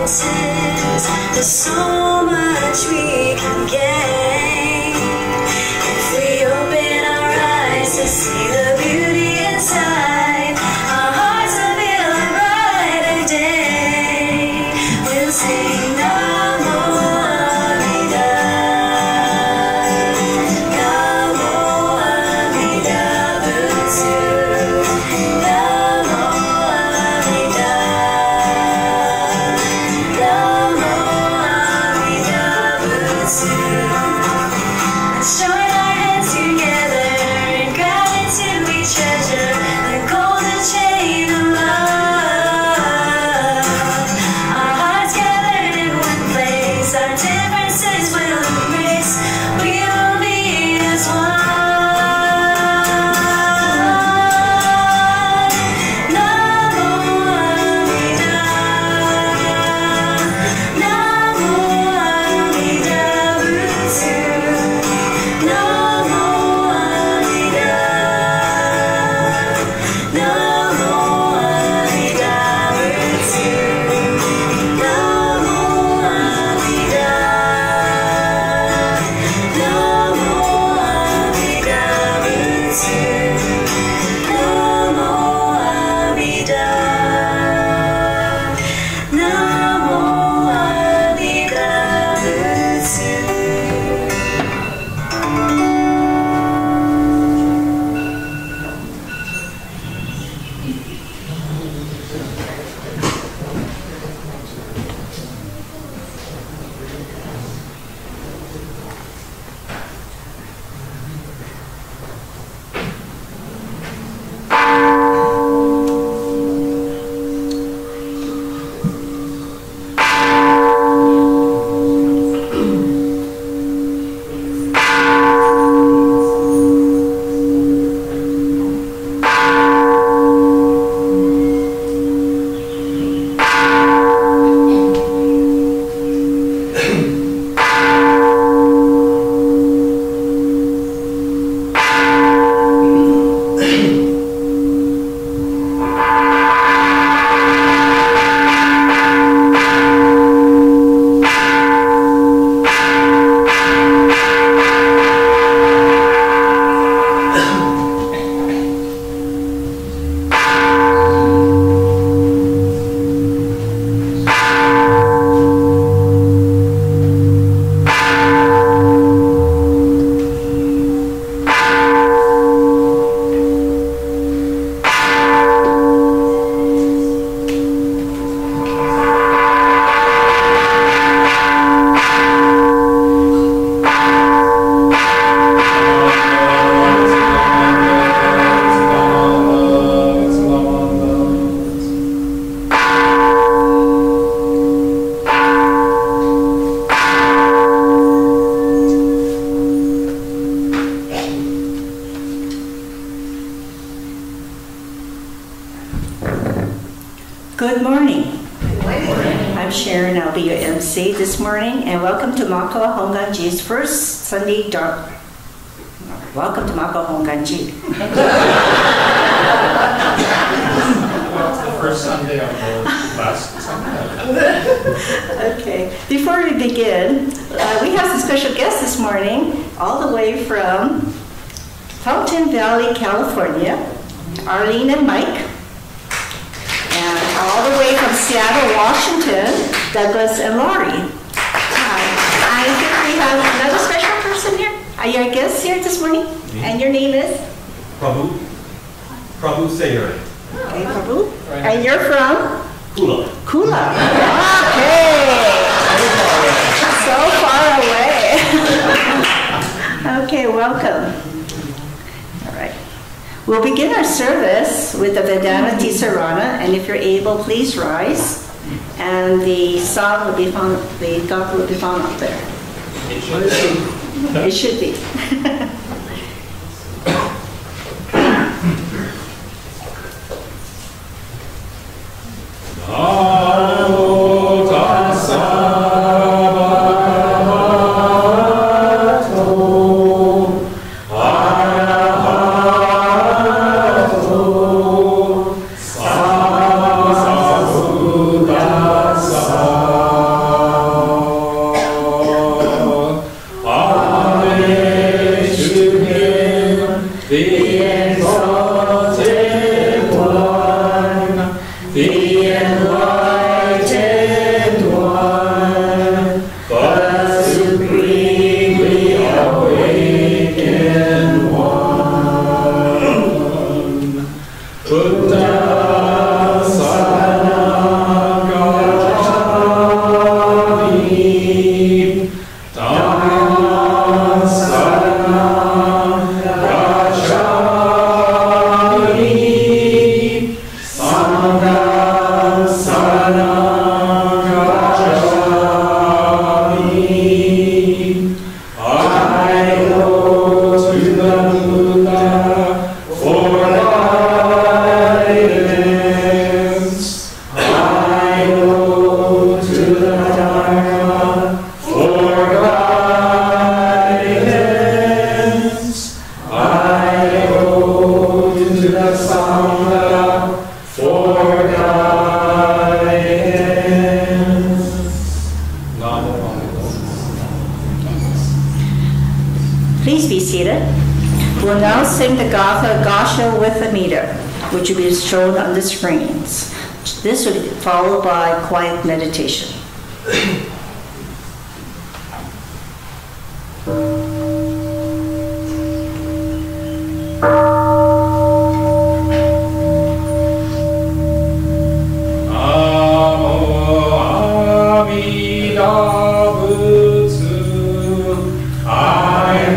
experiences. There's so much we can gain if we open our eyes to see the beauty inside. Our hearts will feel a brighter day. We'll sing Namo Amida, Namo Amida Butsu, Namo Amida, Namo Amida Butsu. Let's join our hands together in gratitude we treasure the golden chain of love. Our hearts gathered in one place, our differences will embrace. We will be as one. Namo Amida, Namo Amida Butsu, Namo Amida, Namo Amida Butsu, Namo Amida, Namo Amida Butsu, Namo Amida, Namo Amida Butsu. Good morning. I'm Sharon. I'll be your MC this morning, and welcome to Makawao Honganji's first Sunday dark. Welcome to Makawao Honganji. Well, it's the first Sunday of the last Sunday. Okay. Before we begin, we have some special guests this morning, all the way from Fountain Valley, California, Arlene and Mike. And all the way from Seattle, Washington, Douglas and Laurie. I think we have another special person here. Are you our guests here this morning? And your name is? Prabhu Sayer. Okay, Prabhu. And you're from? Kula. Kula. Okay. So far away. Okay, welcome. All right. We'll begin our service with the Vedana Tisarana, and if you're able, please rise. And the song will be found, the God will be found up there. It should be. Sa seated. We'll now sing the Gatha Gasha with a meter, which will be shown on the screens. This will be followed by quiet meditation.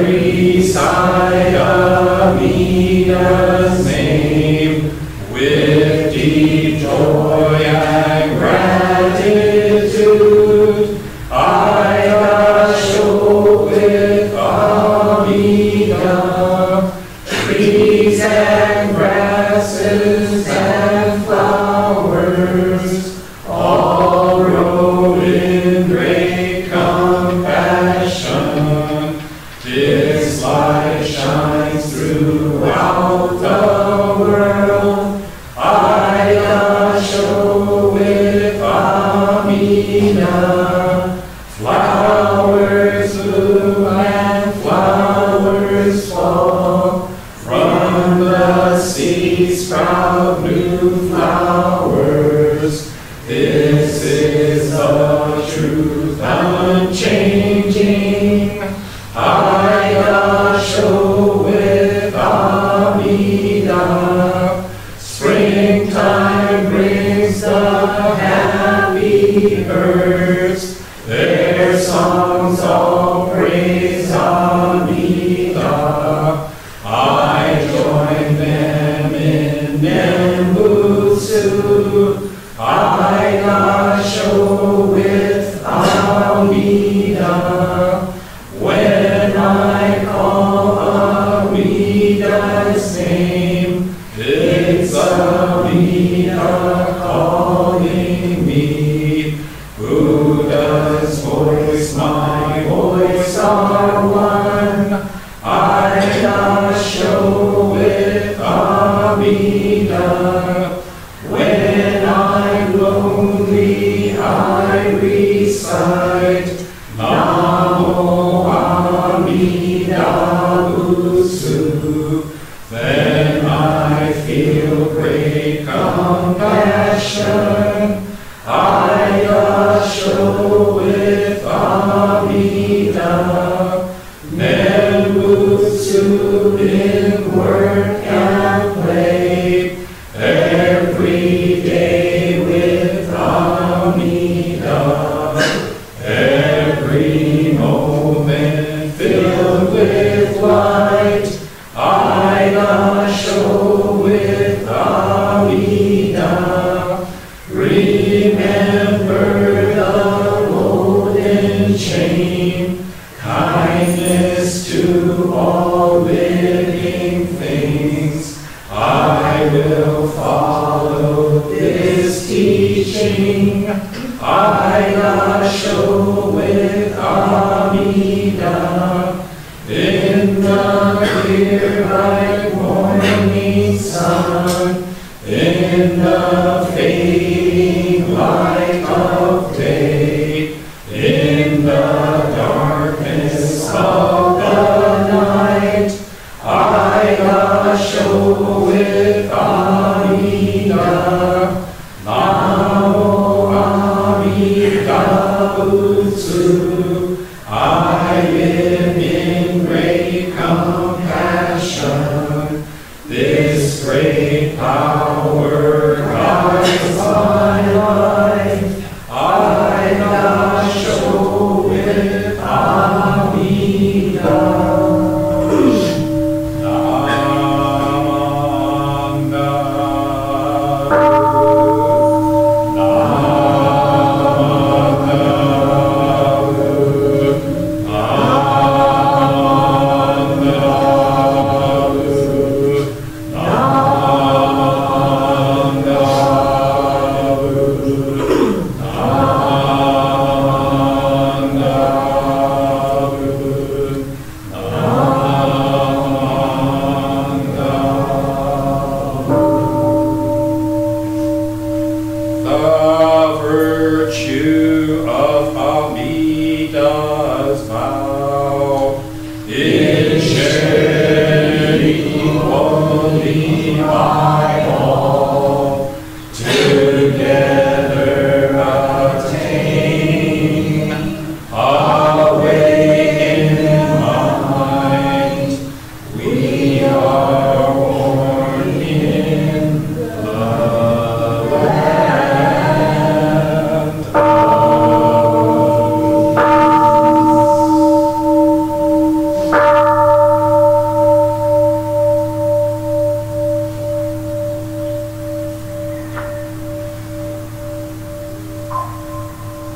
Recite Amina's name with deep joy and gratitude. I show with Amina trees and grasses and flowers, all grow in great compassion. This light shines throughout the world. I show with Amina. Flowers bloom and flowers fall. From the seed sprout new flowers. This is the truth unchanging. I show with Amina. Springtime brings the happy birds. Their songs all praise Amina. I join them in Nembutsu. I show with Amina. When I call Amida's name, it's Amina calling me. Buddha's voice, my voice are one. I show with Amina. When I'm lonely, I recite Namo Amida Butsu. Then I feel great compassion. I show with Amida. Nembutsu in work and play. Every day with Amida. Every moment filled with light. I show with Amida. Remember the golden chain. Kindness to all living things. I will follow this teaching. I show with Amida. In the clear bright morning sun. In the fading light of day. In the darkness of the night. I show with Amida. Namo Amida Butsu. I live in great compassion. This great power guides my life. I show with Amida. Namanda.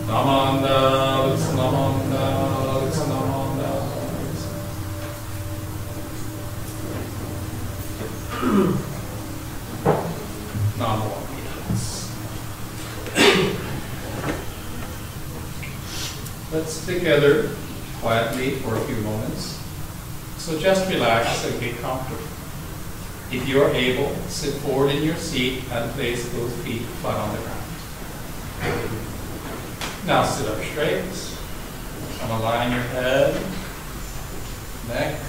Namanda, Namanda, Namanda. Non-walking. Let's sit together quietly for a few moments. So just relax and get comfortable. If you're able, sit forward in your seat and place both feet flat on the ground. Now sit up straight and align your head, neck,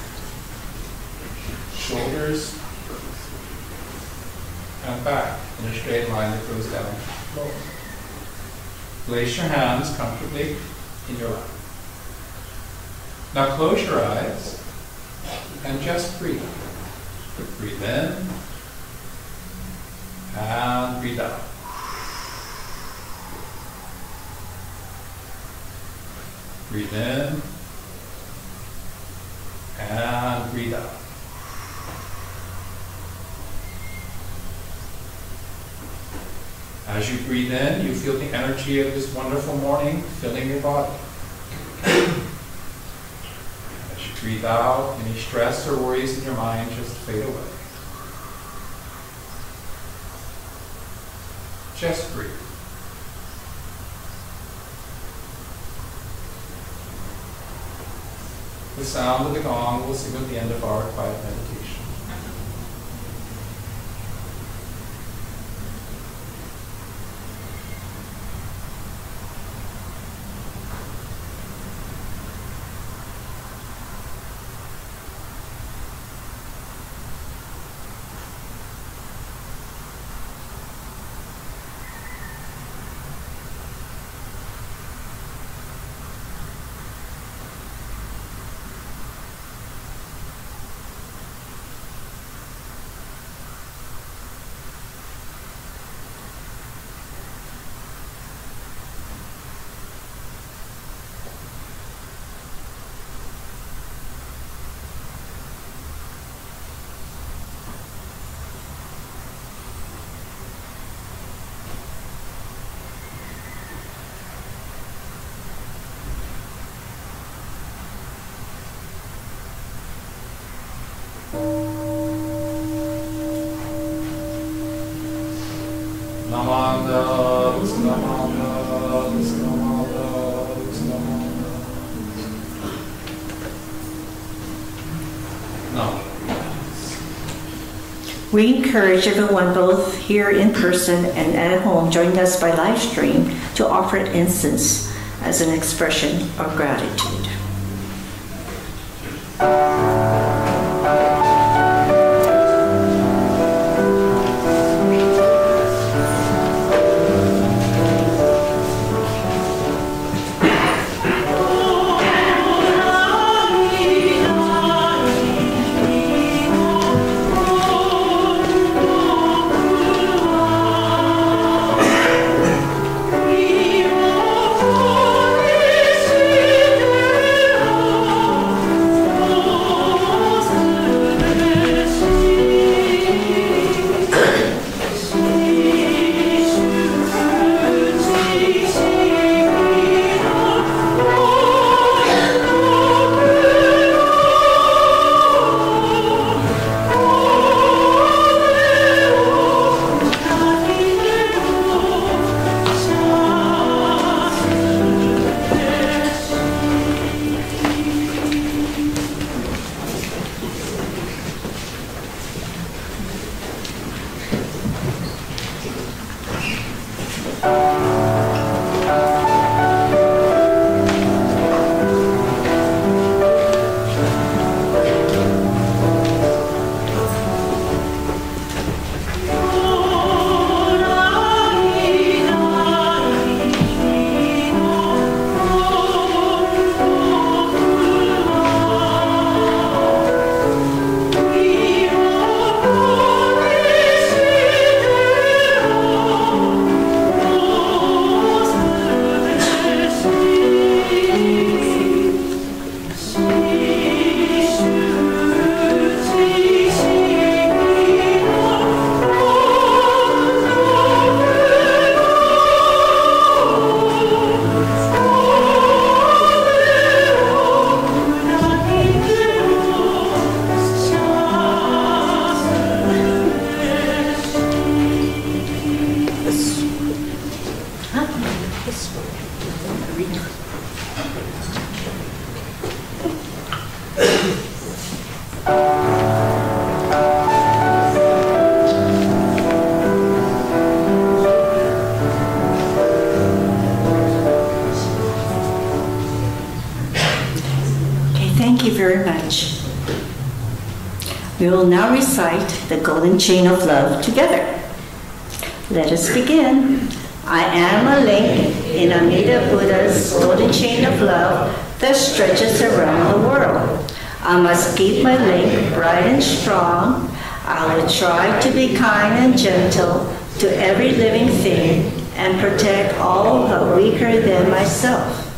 shoulders, and back in a straight line that goes down low. Place your hands comfortably in your lap. Now close your eyes and just breathe. Breathe in and breathe out. Breathe in and breathe out. As you breathe in, you feel the energy of this wonderful morning filling your body. As you breathe out, any stress or worries in your mind just fade away. Just breathe. The sound of the gong will signal the end of our quiet meditation. We encourage everyone, both here in person and at home, joining us by live stream, to offer incense as an expression of gratitude. Oh Thank you very much. We will now recite the Golden Chain of Love together. Let us begin. I am a link in Amida Buddha's golden chain of love that stretches around the world. I must keep my link bright and strong. I will try to be kind and gentle to every living thing and protect all who are weaker than myself.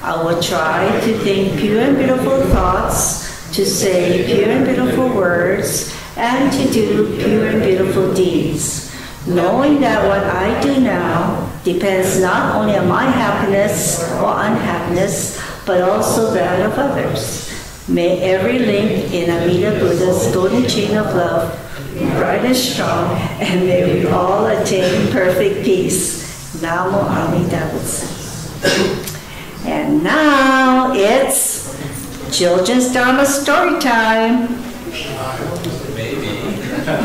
I will try to think pure and beautiful thoughts, to say pure and beautiful words, and to do pure and beautiful deeds, knowing that what I do now depends not only on my happiness or unhappiness, but also that of others. May every link in Amida Buddha's golden chain of love be bright and strong, and may we all attain perfect peace. Namo Amida Buddha. And now it's children's Dharma story time.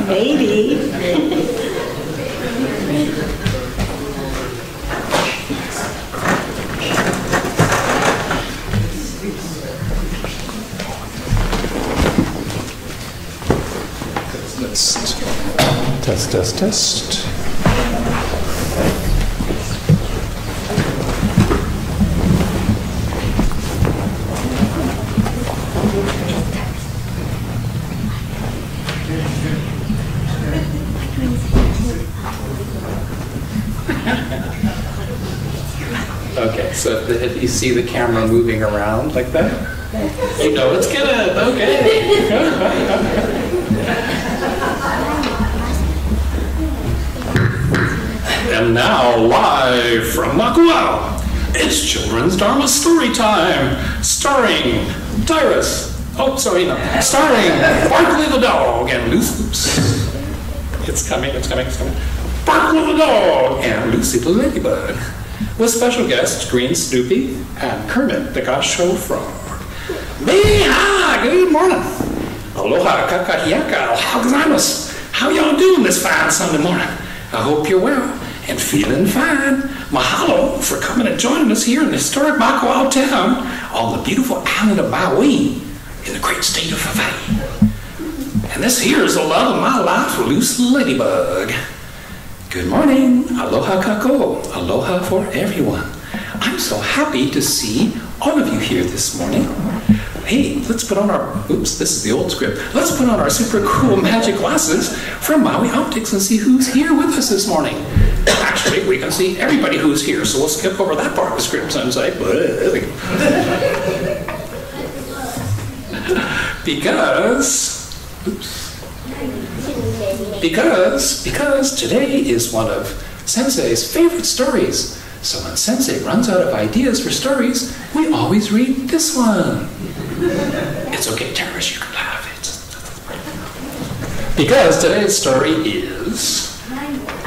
Maybe. Test. Okay, so if you see the camera moving around like that, you know it's good. Okay. And now, live from Makawao, it's Children's Dharma Story Time, starring Tyrus. Oh, sorry, no. Starring Barkley the dog and Loose Loops. It's coming. Barkley the dog and Lucy the ladybug, with special guests Green Snoopy and Kermit the Gosho Frog. Meha, good morning. Aloha kakahiaka, how gozaimasu. How y'all doing this fine Sunday morning? I hope you're well and feeling fine. Mahalo for coming and joining us here in the historic Makawao town on the beautiful island of Maui in the great state of Hawaii. And this here is the love of my life, Lucy Ladybug. Good morning. Aloha kako. Aloha for everyone. I'm so happy to see all of you here this morning. Hey, let's put on our, oops, this is the old script. Let's put on our super cool magic glasses from Maui Optics and see who's here with us this morning. Actually, we can see everybody who's here, so we'll skip over that part of the script and say, because today is one of Sensei's favorite stories. So when Sensei runs out of ideas for stories, we always read this one. It's okay, Terrace, you can laugh. Because today's story is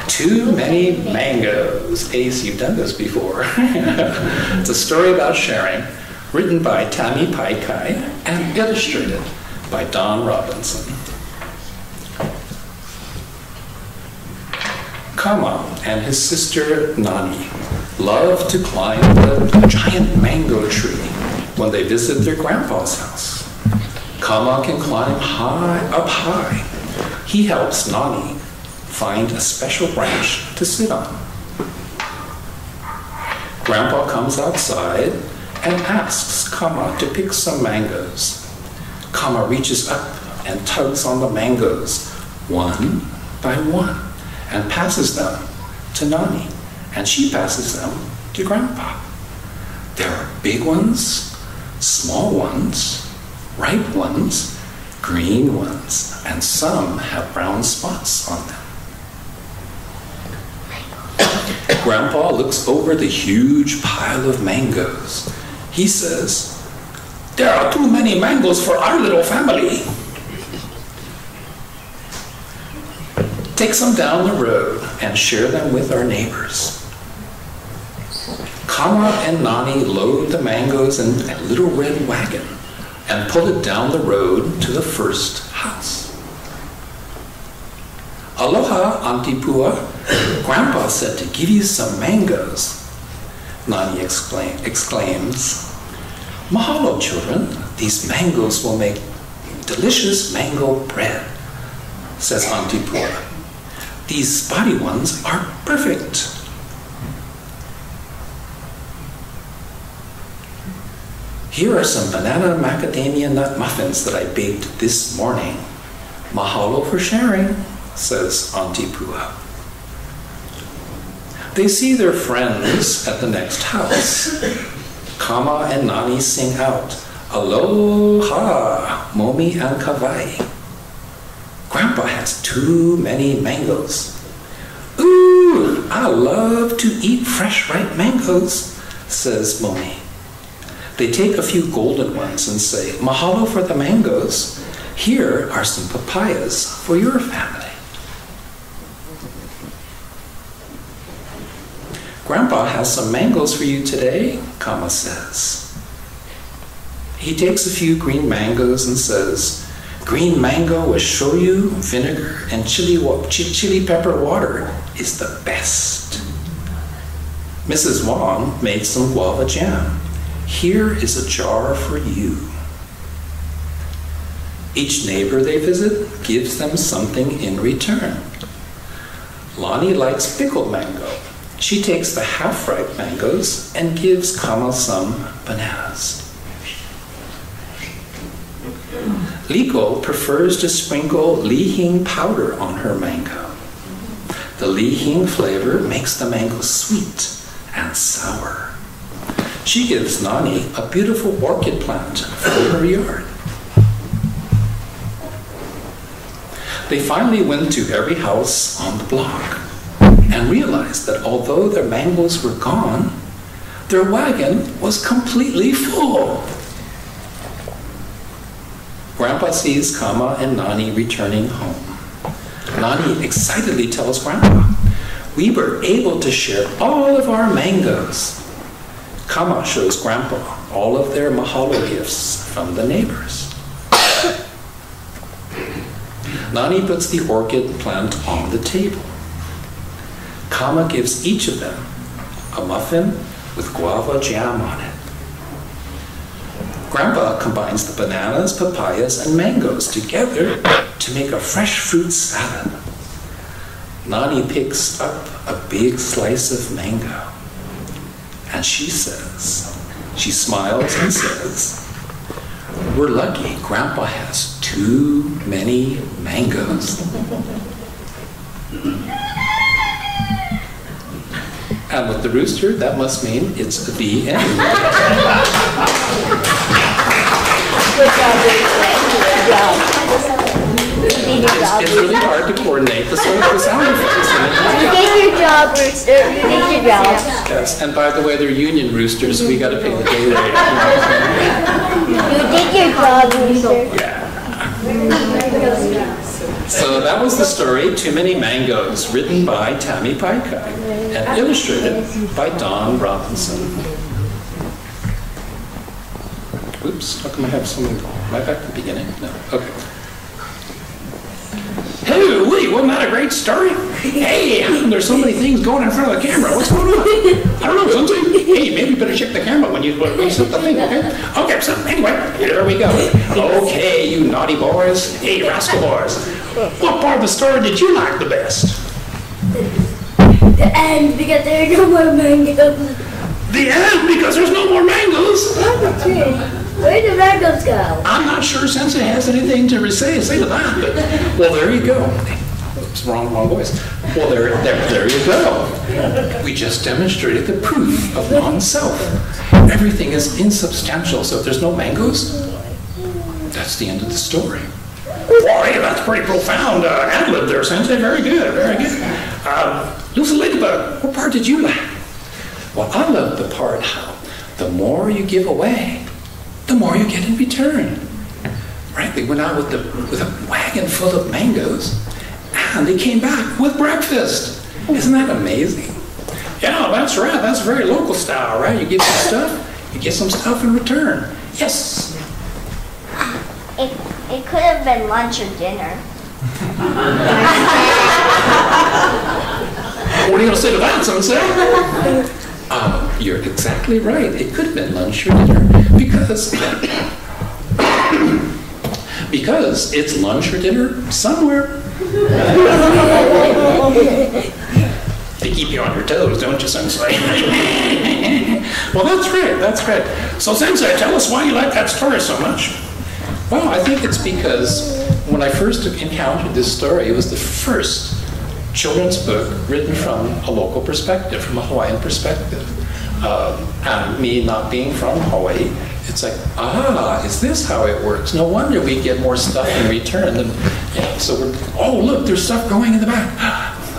Too Many Mangoes. Ace, you've done this before. It's a story about sharing, written by Tammy Pai Kai and illustrated by Don Robinson. Kama and his sister Nani love to climb the giant mango tree when they visit their grandpa's house. Kama can climb up high. He helps Nani find a special branch to sit on. Grandpa comes outside and asks Kama to pick some mangoes. Kama reaches up and tugs on the mangoes one by one and passes them to Nani, and she passes them to Grandpa. There are big ones, small ones, ripe ones, green ones, and some have brown spots on them. Grandpa looks over the huge pile of mangoes. He says, "There are too many mangoes for our little family." Take some down the road and share them with our neighbors. Kama and Nani load the mangoes in a little red wagon and pull it down the road to the first house. Aloha, Auntie Pua. Grandpa said to give you some mangoes. Nani exclaims, Mahalo, children. These mangoes will make delicious mango bread, says Auntie Pua. These spotty ones are perfect. Here are some banana macadamia nut muffins that I baked this morning. Mahalo for sharing, says Auntie Pua. They see their friends at the next house. Kama and Nani sing out, Aloha, Momi and Kawai. Grandpa has too many mangoes. Ooh, I love to eat fresh ripe mangoes, says Momi. They take a few golden ones and say, Mahalo for the mangoes. Here are some papayas for your family. Grandpa has some mangoes for you today, Kama says. He takes a few green mangoes and says, green mango with shoyu, vinegar, and chili pepper water is the best. Mrs. Wong made some guava jam. Here is a jar for you. Each neighbor they visit gives them something in return. Lonnie likes pickled mango. She takes the half-ripe mangoes and gives Kama some bananas. Liko prefers to sprinkle li-hing powder on her mango. The li-hing flavor makes the mango sweet and sour. She gives Nani a beautiful orchid plant for her yard. They finally went to every house on the block and realized that although their mangoes were gone, their wagon was completely full. Grandpa sees Kama and Nani returning home. Nani excitedly tells Grandpa, we were able to share all of our mangoes. Kama shows Grandpa all of their mahalo gifts from the neighbors. Nani puts the orchid plant on the table. Kama gives each of them a muffin with guava jam on it. Grandpa combines the bananas, papayas, and mangoes together to make a fresh fruit salad. Nani picks up a big slice of mango. And she smiles and says, we're lucky Grandpa has too many mangoes. And with the rooster, that must mean it's the end. Good job. It's really hard to coordinate the sound effects. You did your job, Rooster. You did your job. Yes, and by the way, they're union roosters, so we got to pay the day rate. You did your job, Rooster. Yeah. So that was the story, Too Many Mangoes, written by Tammy Paikai and illustrated by Don Robinson. Oops, how come I have something? Am I back at the beginning? No, okay. Hey, Woody, wasn't that a great story? Hey, how come there's so many things going in front of the camera? What's going on? I don't know, something. Hey, maybe you better check the camera when you set the thing, okay? Okay, so anyway, here we go. Okay, you naughty boys. Hey, rascal boys. What part of the story did you like the best? The end, because there are no more mangoes. The end, because there's no more mangoes? Where did the mangoes go? I'm not sure Sensei has anything to say to that, but, well, there you go. Oops, wrong voice. Well, there you go. We just demonstrated the proof of non-self. Everything is insubstantial, so if there's no mangoes, that's the end of the story. Well, hey, that's pretty profound ad-lib there, Sensei. Very good, very good. Lucy Ladybug, what part did you like? Well, I love the part how the more you give away, the more you get in return. Right? They went out with a wagon full of mangoes, and they came back with breakfast. Isn't that amazing? Yeah, that's right. That's very local style, right? You get some stuff, you get some stuff in return. Yes. It could have been lunch or dinner. What are you going to say to that, Sensei? You're exactly right. It could have been lunch or dinner because it's lunch or dinner somewhere. They keep you on your toes, don't you, Sensei? Well, that's great. That's great. So, Sensei, tell us why you like that story so much. Well, I think it's because when I first encountered this story, it was the first children's book written from a local perspective, from a Hawaiian perspective. And me not being from Hawaii, it's like, is this how it works? No wonder we get more stuff in return than, so we're, oh, look, there's stuff going in the back.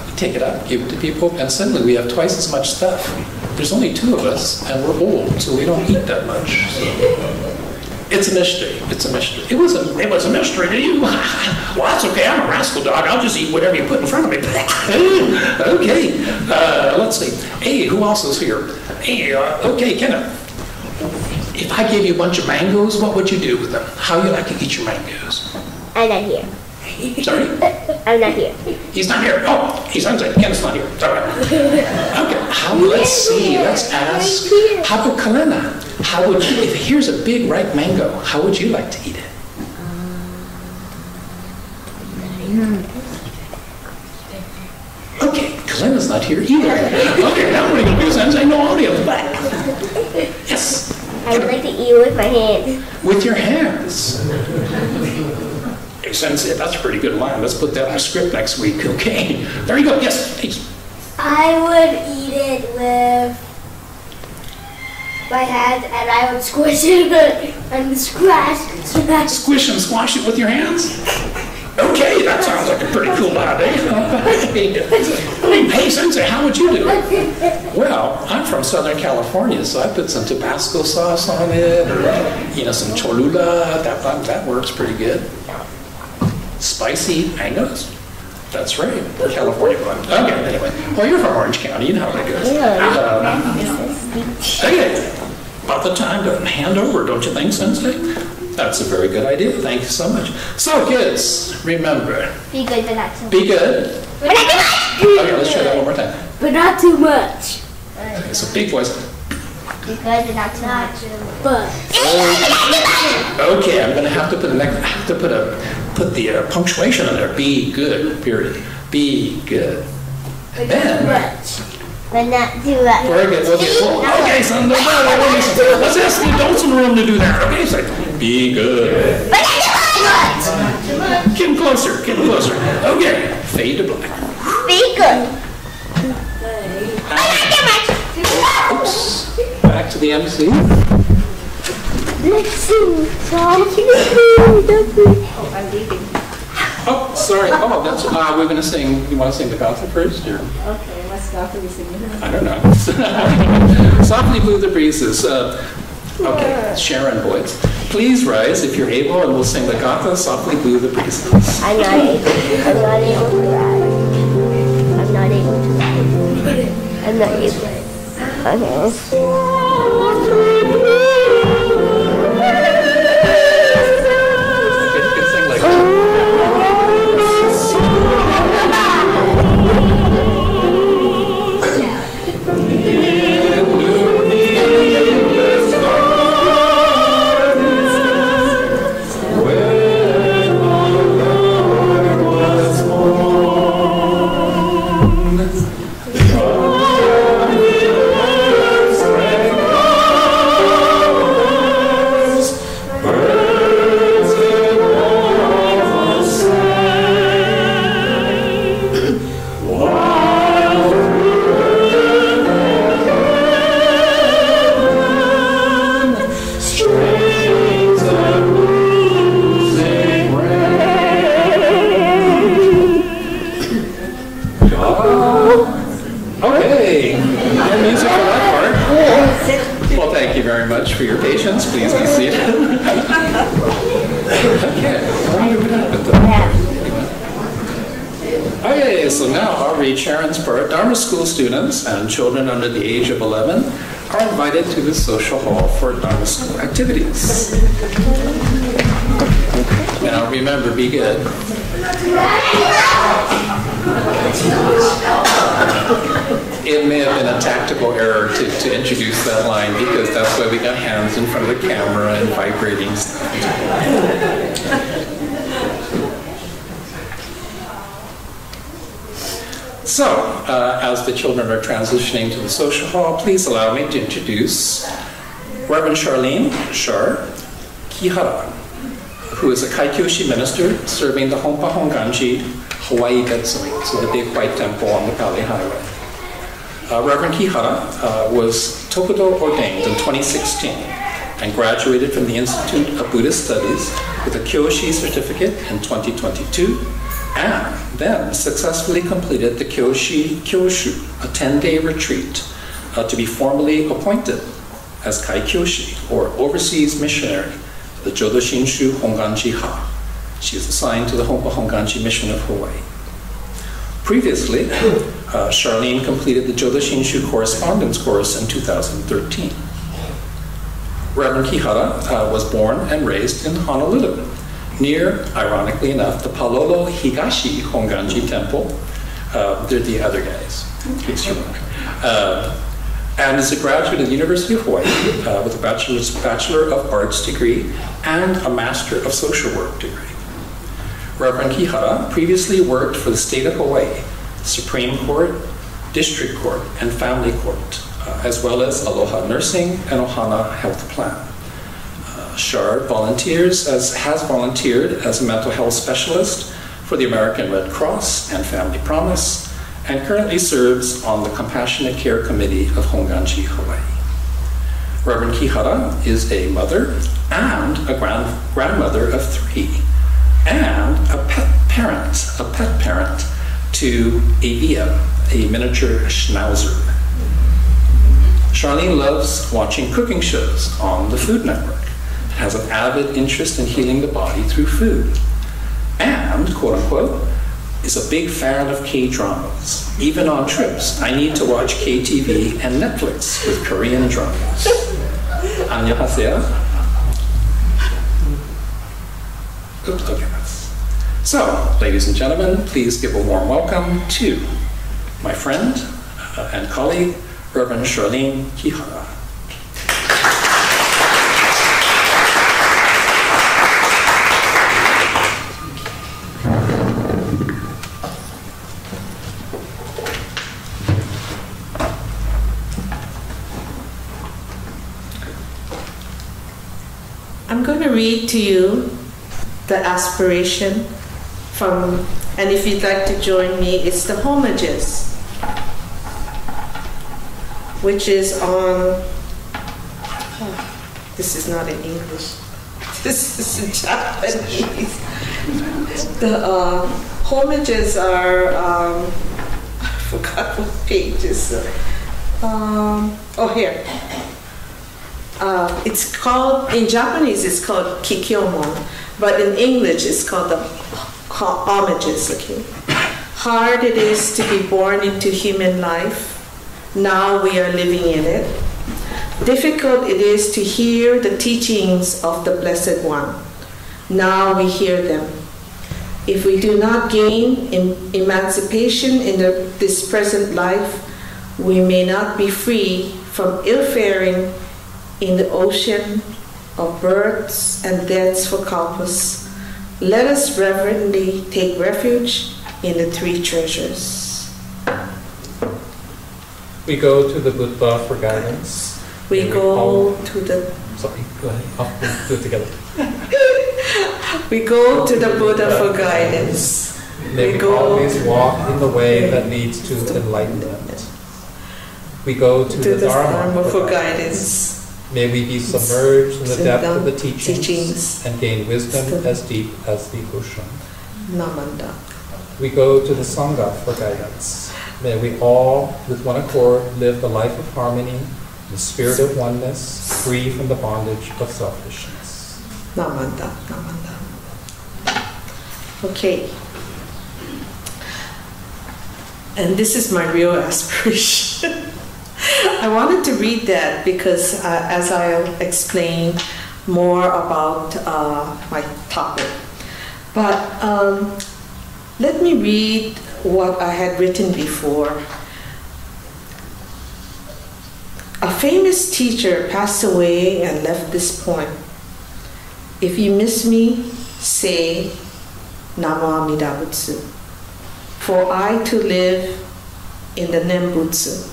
We take it up, give it to people, and suddenly we have twice as much stuff. There's only 2 of us, and we're old, so we don't eat that much. So. It's a mystery. It's a mystery. It was a mystery to you. Well, that's okay. I'm a rascal dog. I'll just eat whatever you put in front of me. Okay. Let's see. Hey, who else is here? Hey, okay, Kenneth. If I gave you a bunch of mangoes, what would you do with them? How you like to eat your mangoes? I'm not here. Sorry? I'm not here. He's not here. Oh, he's unsafe. Kenneth's not here. It's all right. Okay. Let's see. Let's ask. How about Kalena? How would you, if here's a big ripe mango, how would you like to eat it? Okay, Kalena's not here either. Okay, now what are you going to do, Sensei? No audio. Yes. I would like to eat with my hands. With your hands. Hey, Sensei, that's a pretty good line. Let's put that in the script next week, okay? There you go. Yes, please. I would eat it with my hands, and I would squish it and smash. Squish and squash it with your hands? Okay, that sounds like a pretty cool idea. Hey, Sensei, how would you do it? Well, I'm from Southern California, so I put some Tabasco sauce on it, or, some Cholula. That works pretty good. Spicy mangoes. That's right. We're California one. Okay, anyway. Well, you're from Orange County. You know how that goes. Okay. About the time to hand over, don't you think, Sensei? That's a very good idea. Thank you so much. So, kids, remember. Be good, but not too much. Be good. But not too much. Okay, let's try that one more time. But not too much. Okay, so big voice. Be good, but not too much. But. Okay, I'm going to have to put put the punctuation in there. Be good. Period. Be good. And then. But not too much. Very good. Okay, son. Let's ask the adults in the room to do that. Okay, so be good. But not too much. Get closer. Get closer. Okay. Fade to black. Be good. But not too much. Oops. Back to the MC. Let's sing. I'm leaving. Oh, sorry. Oh, that's. We're going to sing. You want to sing the Gotha first, or? Okay, what's Gotha we singing? I don't know. Softly blew the breezes. Okay, Sharon, boys. Please rise if you're able, and we'll sing the Gotha. Softly blew the breezes. I'm not able to ride. I'm not able to ride. I'm not able. Okay. You can sing like that. Okay, no music for that part. Well, thank you very much for your patience. Please be seated. Okay, what happened? Okay, so now I'll read Sharon's part. Dharma school students and children under the age of 11 are invited to the social hall for Dharma school activities. Now remember, be good. It may have been a tactical error to introduce that line because that's why we got hands in front of the camera and vibrating stuff. So, as the children are transitioning to the social hall, please allow me to introduce Reverend Charlene Shar Kihara, who is a Kaikyoshi minister serving the Honpa Honganji Hawaii Betsui, so the big white temple on the Pali Highway. Reverend Kihara was Tokudo ordained in 2016 and graduated from the Institute of Buddhist Studies with a Kyoshi certificate in 2022, and then successfully completed the Kyoshi Kyoshu, a 10-day retreat, to be formally appointed as Kaikyoshi, or Overseas Missionary, to the Jodo Shinshu Honganji Ha. She is assigned to the Honpa Honganji Mission of Hawaii. Previously, Charlene completed the Jodo Shinshu correspondence course in 2013. Reverend Kihara was born and raised in Honolulu, near, ironically enough, the Palolo Higashi Honganji Temple. They're the other guys, in case you're wondering. And is a graduate of the University of Hawaii with a Bachelor of Arts degree and a Master of Social Work degree. Reverend Kihara previously worked for the state of Hawaii, Supreme Court, District Court, and Family Court, as well as Aloha Nursing and Ohana Health Plan. Shard has volunteered as a mental health specialist for the American Red Cross and Family Promise, and currently serves on the Compassionate Care Committee of Honganji, Hawaii. Reverend Kihara is a mother and a grandmother of 3, and a pet parent to Avia, a miniature schnauzer. Charlene loves watching cooking shows on the Food Network, has an avid interest in healing the body through food, and, quote unquote, is a big fan of K-dramas. Even on trips, I need to watch KTV and Netflix with Korean dramas. 안녕하세요. Oops, okay, so, ladies and gentlemen, please give a warm welcome to my friend and colleague, Reverend Charlene Kihara. I'm going to read to you the aspiration from, and if you'd like to join me, it's the homages, which is on, this is not in English, this is in Japanese. The homages are, I forgot what pages. Oh, here. It's called, in Japanese it's called kikyomon, but in English it's called the homages. Okay? Hard it is to be born into human life. Now we are living in it. Difficult it is to hear the teachings of the Blessed One. Now we hear them. If we do not gain emancipation in this present life, we may not be free from ill-faring in the ocean of births and deaths for countless. Let us reverently take refuge in the 3 treasures. We go to the Buddha for guidance. We go to the... Sorry, go ahead. I'll do it together. We go to the Buddha for guidance. May we always walk in the way that leads to enlightenment. We go to the Dharma for guidance. May we be submerged in the depth of the teachings and gain wisdom as deep as the ocean. Namanda. We go to the Sangha for guidance. May we all, with one accord, live the life of harmony, the spirit of oneness, free from the bondage of selfishness. Namanda, Namanda. Okay. And this is my real aspiration. I wanted to read that because as I'll explain more about my topic. But let me read what I had written before. A famous teacher passed away and left this poem. If you miss me, say Namo Amida Butsu. For I to live in the Nembutsu.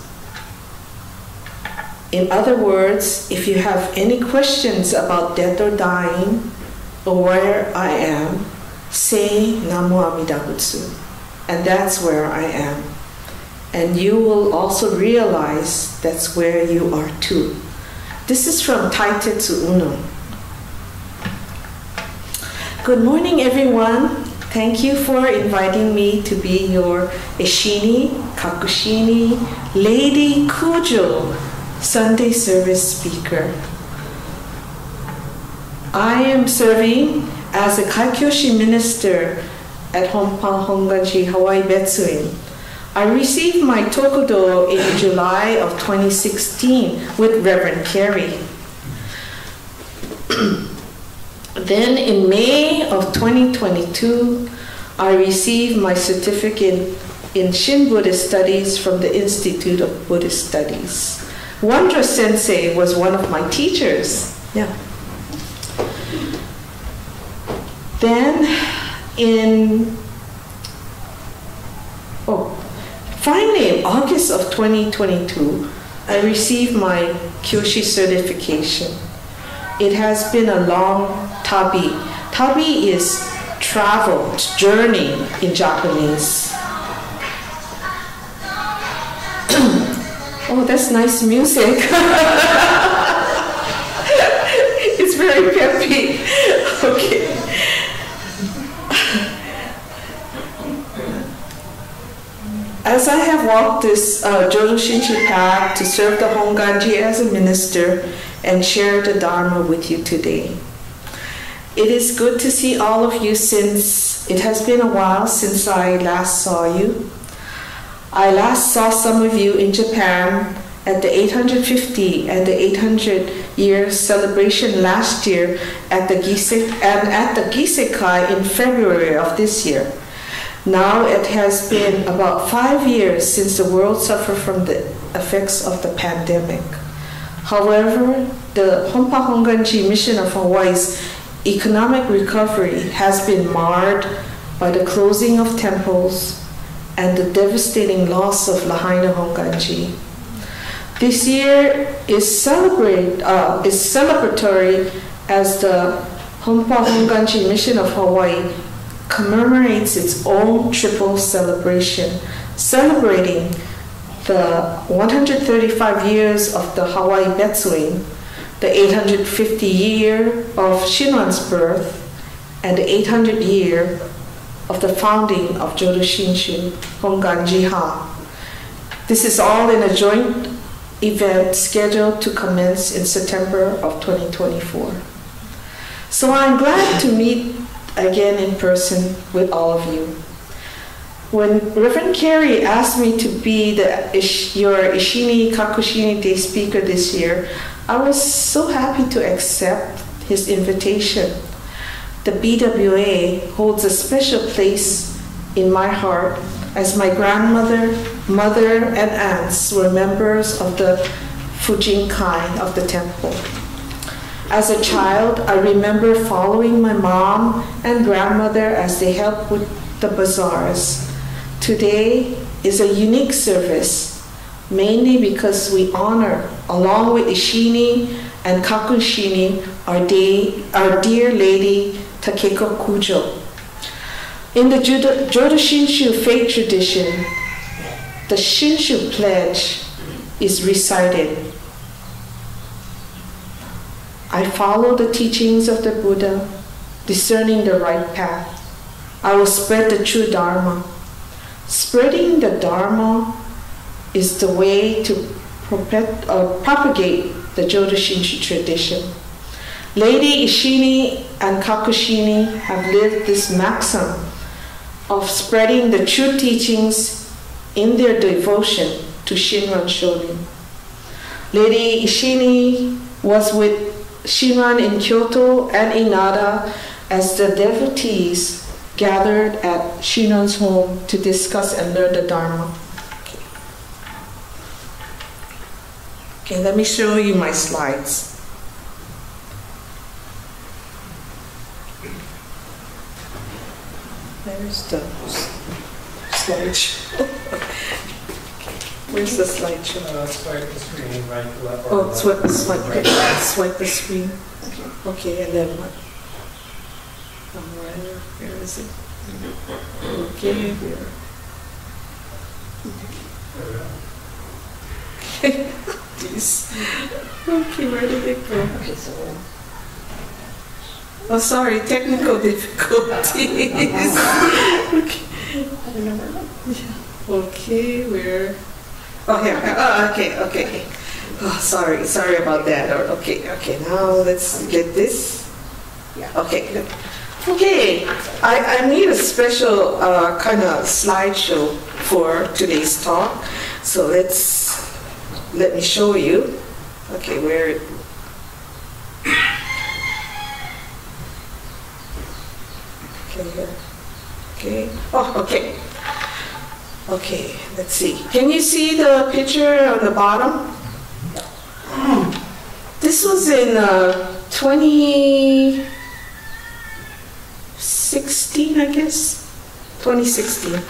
In other words, if you have any questions about death or dying, or where I am, say Namo Amida Butsu. And that's where I am. And you will also realize that's where you are too. This is from Taitetsu Uno. Good morning, everyone. Thank you for inviting me to be your Eshin-ni, Kakushin-ni, Lady Kujo Sunday service speaker. I am serving as a Kaikyoshi minister at Honpa Honganji Hawaii Betsuin. I received my Tokudo in July of 2016 with Reverend Carey. Then in May of 2022, I received my certificate in Shin Buddhist Studies from the Institute of Buddhist Studies. Wondra Sensei was one of my teachers. Yeah. Then finally in August of 2022, I received my Kyoshi certification. It has been a long tabi. Tabi is travel, journey in Japanese. Oh, that's nice music. It's very peppy. Okay. As I have walked this Jodo Shinshu path to serve the Honganji as a minister and share the Dharma with you today. It is good to see all of you since it has been a while since I last saw you. I last saw some of you in Japan at the 850 and the 800-year celebration last year at the Gisekai in February of this year. Now it has been about 5 years since the world suffered from the effects of the pandemic. However, the Honpa Honganji Mission of Hawaii's economic recovery has been marred by the closing of temples and the devastating loss of Lahaina Honganji. This year is celebratory as the Honpa Honganji Mission of Hawaii commemorates its own triple celebration, celebrating the 135 years of the Hawaii Betsuin, the 850 year of Shinran's birth, and the 800 year of the founding of Jodo Shinshu, Honganji Ha. This is all in a joint event scheduled to commence in September of 2024. So I'm glad to meet again in person with all of you. When Reverend Carey asked me to be your Eshin-ni Kakushin-ni Day speaker this year, I was so happy to accept his invitation. The BWA holds a special place in my heart as my grandmother, mother, and aunts were members of the Fujinkai of the temple. As a child, I remember following my mom and grandmother as they helped with the bazaars. Today is a unique service, mainly because we honor, along with Eshin-ni and Kakushin-ni, our dear Lady Takeko Kujo. In the Jodo Shinshu faith tradition, the Shinshu pledge is recited. I follow the teachings of the Buddha, discerning the right path. I will spread the true Dharma. Spreading the Dharma is the way to propagate the Jodo Shinshu tradition. Lady Eshin-ni and Kakushin-ni have lived this maxim of spreading the true teachings in their devotion to Shinran Shonin. Lady Eshin-ni was with Shinran in Kyoto and Inada as the devotees gathered at Shinran's home to discuss and learn the Dharma. Okay, let me show you my slides. There's the slideshow. Where's the slideshow? Swipe the screen right to left. Oh, swipe the screen. Okay, and then what? Where is it? Okay, here. Okay, please. Okay, where did it go? Oh, sorry, technical difficulties. Okay, where? Oh, here. Oh, okay. Oh, sorry about that. Okay, now let's get this. Okay, good. Okay, I made a special kind of slideshow for today's talk. So let me show you. Okay, where? Okay, here. Okay. Oh, okay. Okay, let's see. Can you see the picture on the bottom? This was in 2016, I guess. 2016.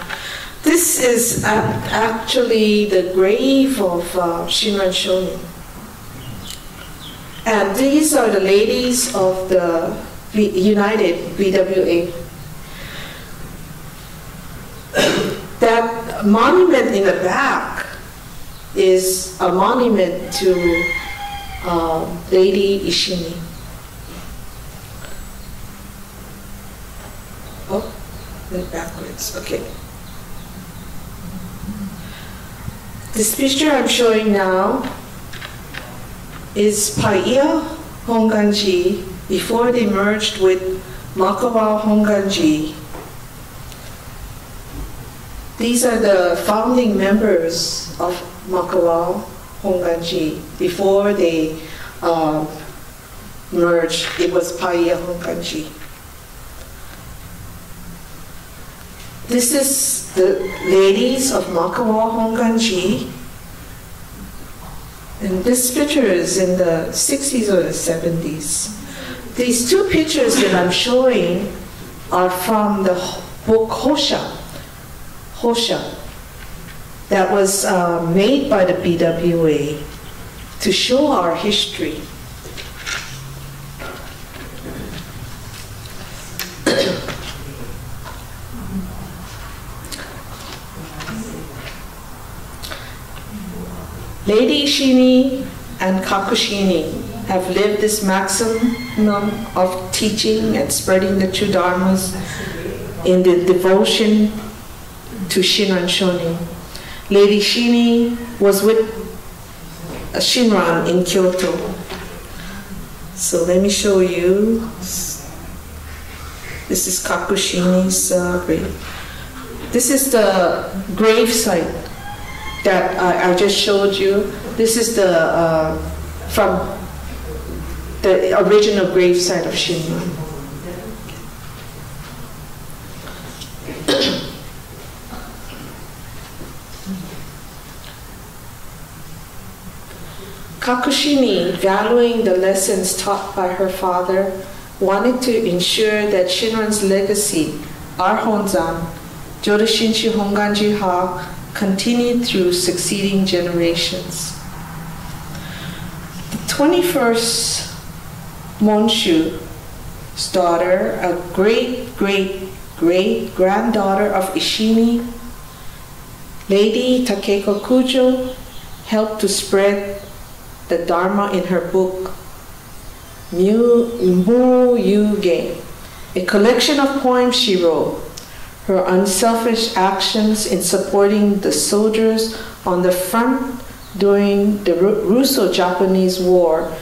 This is actually the grave of Shinran Shonin. And these are the ladies of the United BWA. That monument in the back is a monument to Lady Eshin-ni. Oh, went backwards. Okay. This picture I'm showing now is Paia Honganji before they merged with Makawao Honganji. These are the founding members of Makawao Honganji. Before they merged, it was Paia Honganji. This is the ladies of Makawao Honganji. And this picture is in the 60s or the 70s. These two pictures that I'm showing are from the book Hosha. That was made by the BWA to show our history. Lady Eshin-ni and Kakushin-ni have lived this maximum of teaching and spreading the true dharmas in the devotion to Shinran Shonin. Lady Eshin-ni was with Shinran in Kyoto. So let me show you. This is Kakushin-ni's grave. This is the grave site that I just showed you. This is the from the original grave site of Shinran. Kakushin-ni, valuing the lessons taught by her father, wanted to ensure that Shinran's legacy, our Honzan, Jodoshinshu Honganji Ha, continued through succeeding generations. The 21st Monshu's daughter, a great-great-great-granddaughter of Eshin-ni, Lady Takeko Kujo, helped to spread the Dharma in her book, Mu-yuge, a collection of poems she wrote. Her unselfish actions in supporting the soldiers on the front during the Russo-Japanese War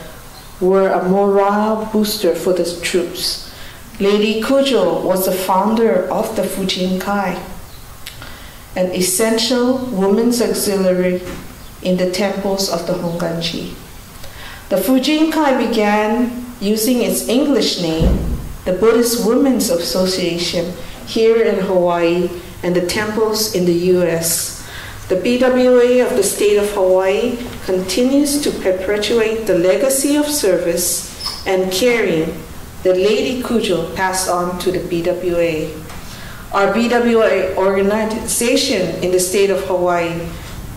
were a morale booster for the troops. Lady Kujo was the founder of the Fujinkai. an essential women's auxiliary in the temples of the Honganji. The Fujinkai began using its English name, the Buddhist Women's Association, here in Hawaii and the temples in the US. The BWA of the state of Hawaii continues to perpetuate the legacy of service and caring that Lady Kujo passed on to the BWA. Our BWA organization in the state of Hawaii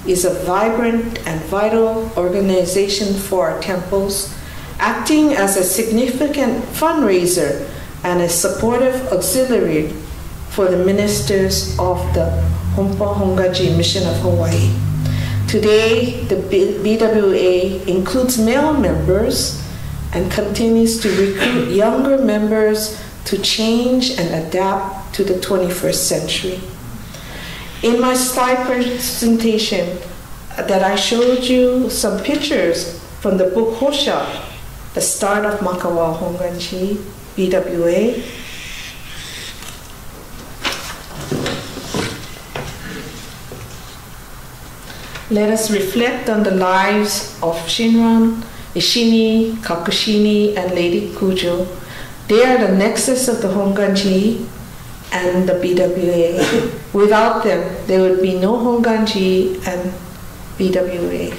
is a vibrant and vital organization for our temples, acting as a significant fundraiser and a supportive auxiliary for the ministers of the Hompa Hongaji Mission of Hawaii. Today, the BWA includes male members and continues to recruit younger members to change and adapt to the 21st century. In my slide presentation that I showed you some pictures from the book Hosha, the start of Makawao Honganji, BWA. Let us reflect on the lives of Shinran, Eshin-ni, Kakushin-ni, and Lady Kujo. They are the nexus of the Honganji and the BWA. Without them, there would be no Honganji and BWA.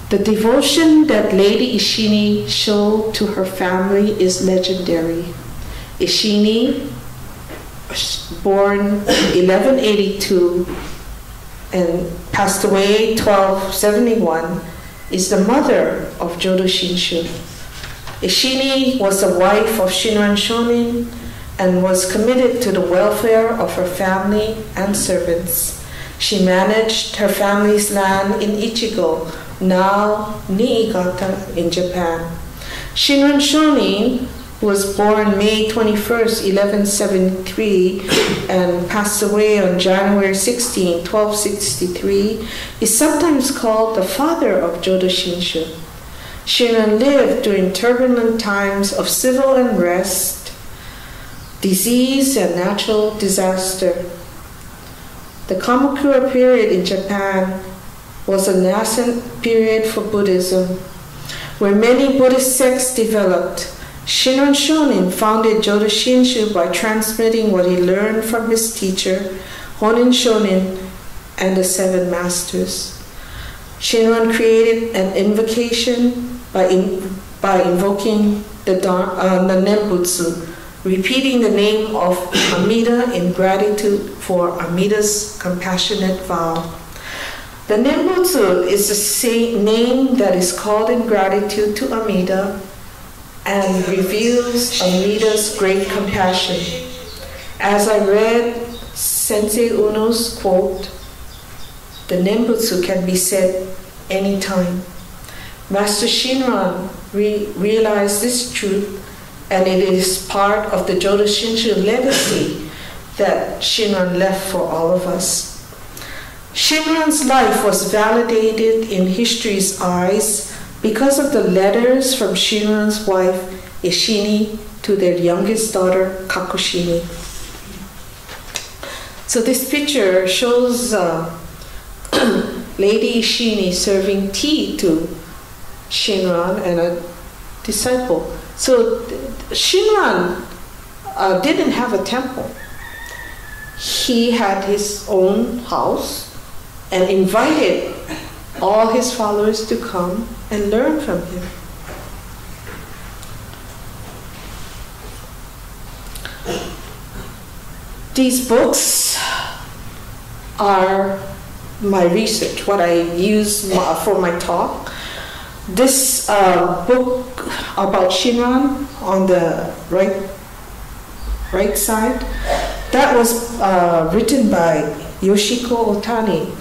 The devotion that Lady Eshin-ni showed to her family is legendary. Eshin-ni, born 1182 and passed away 1271, is the mother of Jodo Shinshu. Eshin-ni was the wife of Shinran Shonin and was committed to the welfare of her family and servants. She managed her family's land in Ichigo, now Niigata in Japan. Shinran Shonin was born May 21st, 1173, and passed away on January 16, 1263, is sometimes called the father of Jodo Shinshu. Shinran lived during turbulent times of civil unrest, disease, and natural disaster. The Kamakura period in Japan was a nascent period for Buddhism, where many Buddhist sects developed. Shinran Shonin founded Jodo Shinshu by transmitting what he learned from his teacher, Honin Shonin, and the seven masters. Shinran created an invocation by invoking the Nembutsu, repeating the name of Amida in gratitude for Amida's compassionate vow. The Nembutsu is the same name that is called in gratitude to Amida and reveals Amida's great compassion. As I read Sensei Uno's quote, the Nembutsu can be said anytime. Master Shinran realized this truth, and it is part of the Jodo Shinshu legacy that Shinran left for all of us. Shinran's life was validated in history's eyes because of the letters from Shinran's wife, Eshin-ni, to their youngest daughter, Kakushin-ni. So this picture shows Lady Eshin-ni serving tea to Shinran and a disciple. So Shinran didn't have a temple. He had his own house and invited all his followers to come and learn from him. These books are my research, what I use for my talk. This book about Shinran on the right side, that was written by Yoshiko Otani.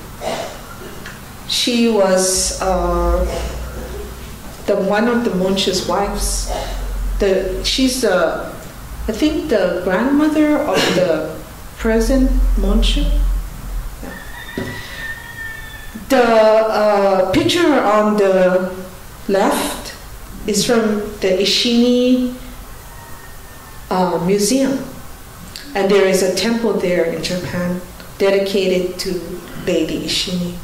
She was one of the Monshu's wives. She's I think the grandmother of the present Monshu. The picture on the left is from the Eshin-ni Museum. And there is a temple there in Japan dedicated to Lady Eshin-ni.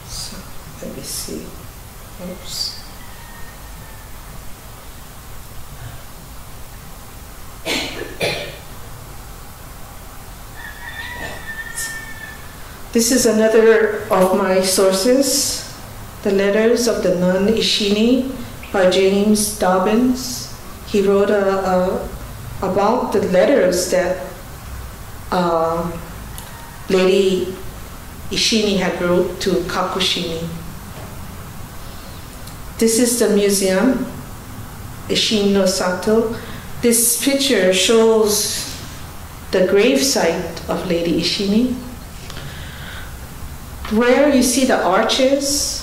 So, let me see. Oops. This is another of my sources, the letters of the nun Eshin-ni by James Dobbins. He wrote about the letters that Lady Eshin-ni had wrote to Kakushin-ni. This is the museum, Eshin no Sato. This picture shows the gravesite of Lady Eshin-ni, where you see the arches,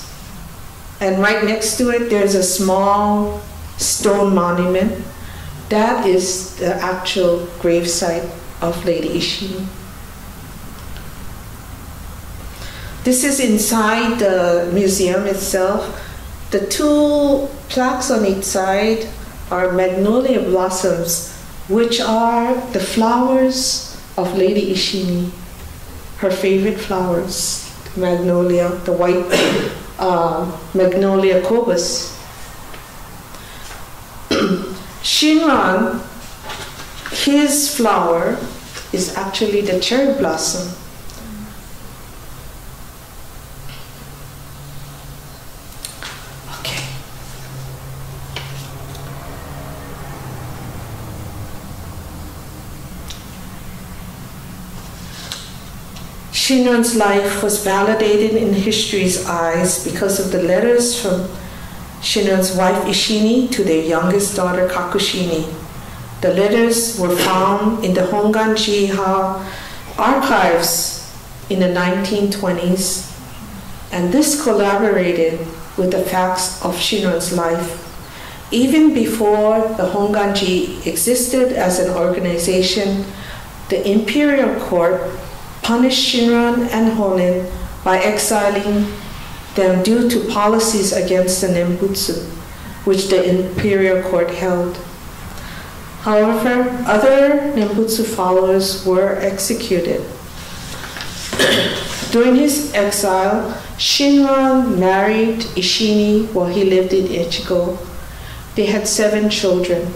and right next to it there's a small stone monument. That is the actual gravesite of Lady Eshin-ni. This is inside the museum itself. The two plaques on each side are magnolia blossoms, which are the flowers of Lady Eshin-ni, her favorite flowers. Magnolia, the white Magnolia cobus. Shinran, his flower is actually the cherry blossom. Okay. Shinran's life was validated in history's eyes because of the letters from Shinran's wife Eshin-ni to their youngest daughter Kakushin-ni. The letters were found in the Hongan-ji-ha archives in the 1920s, and this collaborated with the facts of Shinran's life. Even before the Hongan-ji existed as an organization, the imperial court punished Shinran and Honen by exiling them due to policies against the Nembutsu, which the imperial court held. However, other Nembutsu followers were executed. During his exile, Shinran married Eshin-ni while he lived in Ichigo. They had 7 children.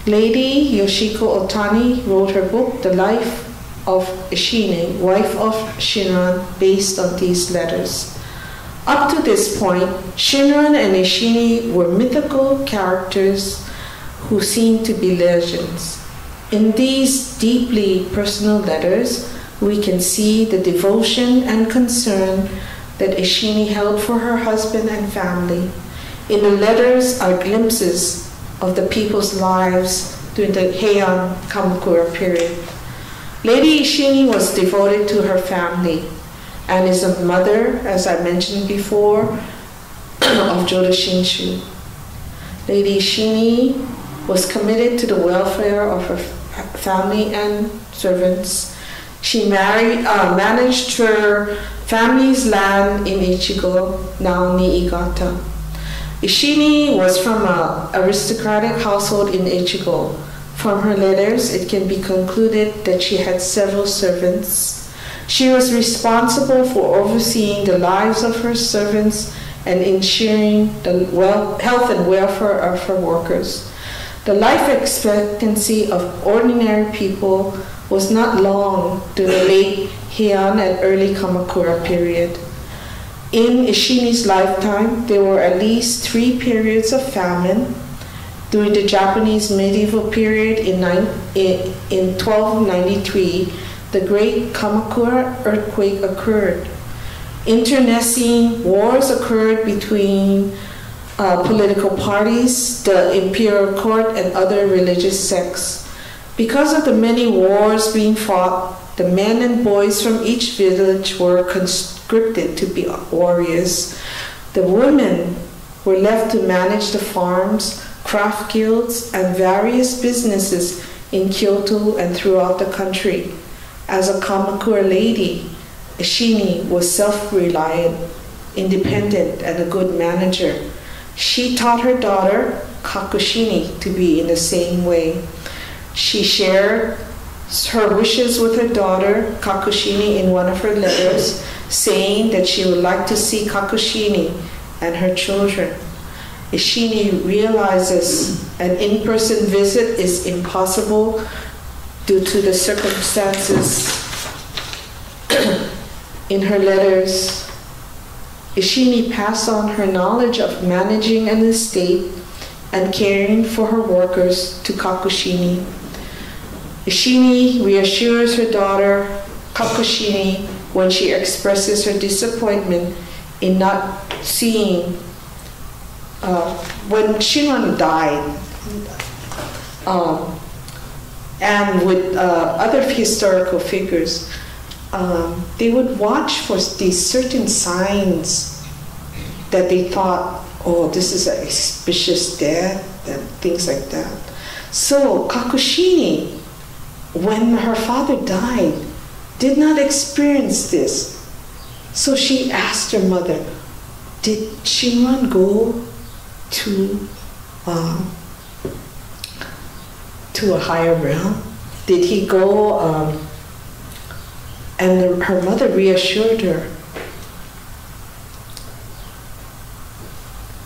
Lady Yoshiko Otani wrote her book, The Life of Eshin-ni, wife of Shinran, based on these letters. Up to this point, Shinran and Eshin-ni were mythical characters who seemed to be legends. In these deeply personal letters, we can see the devotion and concern that Eshin-ni held for her husband and family. In the letters are glimpses of the people's lives during the Heian Kamakura period. Lady Eshin-ni was devoted to her family and is a mother, as I mentioned before, of Jodo Shinshu. Lady Eshin-ni was committed to the welfare of her family and servants. She managed her family's land in Ichigo, now Niigata. Eshin-ni was from an aristocratic household in Ichigo. From her letters, it can be concluded that she had several servants. She was responsible for overseeing the lives of her servants and ensuring the health and welfare of her workers. The life expectancy of ordinary people was not long during the late Heian and early Kamakura period. In Eshin-ni's lifetime, there were at least 3 periods of famine. During the Japanese medieval period in 1293, the Great Kamakura earthquake occurred. Internecine wars occurred between political parties, the imperial court, and other religious sects. Because of the many wars being fought, the men and boys from each village were conscripted to be warriors. The women were left to manage the farms, craft guilds, and various businesses in Kyoto and throughout the country. As a Kamakura lady, Eshin-ni was self-reliant, independent, and a good manager. She taught her daughter, Kakushin-ni, to be in the same way. She shared her wishes with her daughter, Kakushin-ni, in one of her letters, saying that she would like to see Kakushin-ni and her children. Eshin-ni realizes an in-person visit is impossible due to the circumstances. In her letters, Eshin-ni passed on her knowledge of managing an estate and caring for her workers to Kakushin-ni. Eshin-ni reassures her daughter, Kakushin-ni, when she expresses her disappointment in not seeing when Shinran died, and with other historical figures, they would watch for these certain signs that they thought, oh, this is an auspicious death, and things like that. So Kakushin-ni, when her father died, did not experience this. So she asked her mother, did Shinran go to a higher realm? Did he go? And her mother reassured her.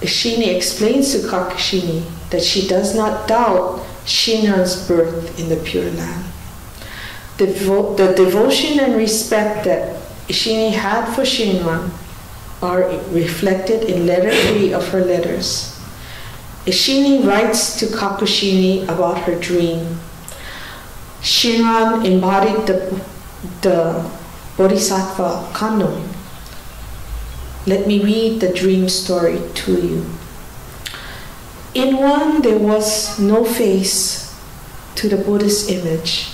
Eshin-ni explains to Kakushin-ni that she does not doubt Shinran's birth in the Pure Land. The devotion and respect that Eshin-ni had for Shinran are reflected in letter 3 of her letters. Eshin-ni writes to Kakushin-ni about her dream. Shinran embodied the Bodhisattva Kannon. Let me read the dream story to you. In one, there was no face to the Buddhist image,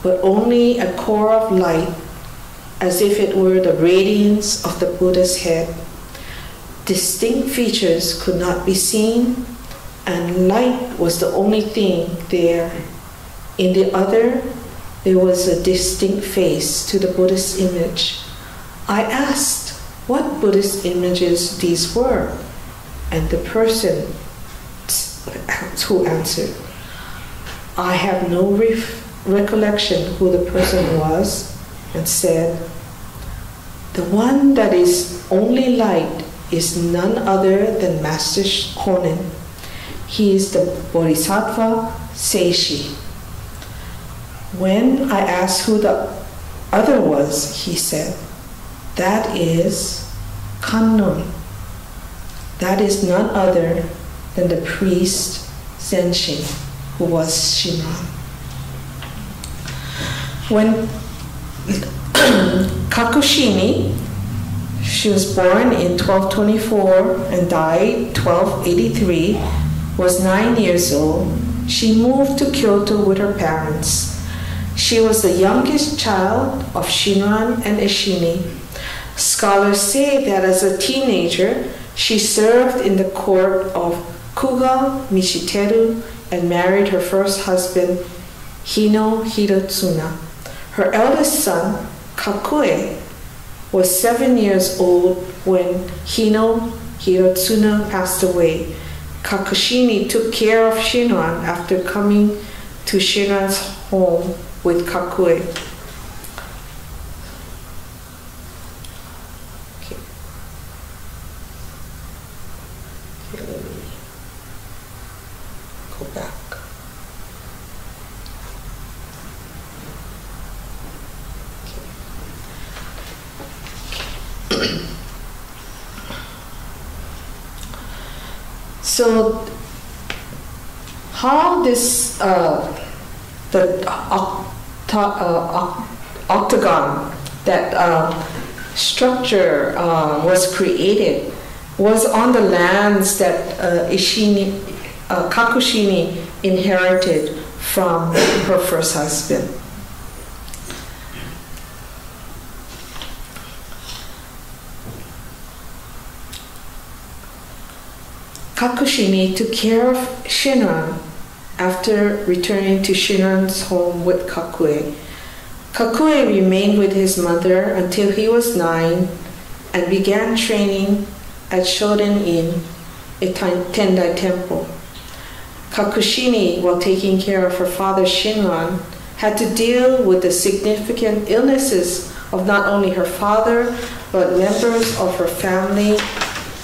but only a core of light, as if it were the radiance of the Buddha's head. Distinct features could not be seen, and light was the only thing there. In the other, there was a distinct face to the Buddhist image. I asked what Buddhist images these were, and the person who answered, I have no recollection who the person was, and said, the one that is only light is none other than Master Honen. He is the Bodhisattva Seishi. When I asked who the other was, he said, that is Kannon. That is none other than the priest Zenshin, who was Shinran. When Kakushin-ni, she was born in 1224 and died 1283, was 9 years old. She moved to Kyoto with her parents. She was the youngest child of Shinran and Eshin-ni. Scholars say that as a teenager, she served in the court of Kuga Michiteru and married her first husband, Hino Hirotsuna. Her eldest son, Kakue, was 7 years old when Hino Hirotsuna passed away. Kakushin-ni took care of Shinran after coming to Shinran's home with Kakue. Okay, let me go back. So, how this the octagon, that structure was created, was on the lands that Kakushin-ni inherited from her first husband. Kakushin-ni took care of Shinran after returning to Shinran's home with Kakue. Kakue remained with his mother until he was 9 and began training at Eshin-ni, a Tendai temple. Kakushin-ni, while taking care of her father Shinran, had to deal with the significant illnesses of not only her father, but members of her family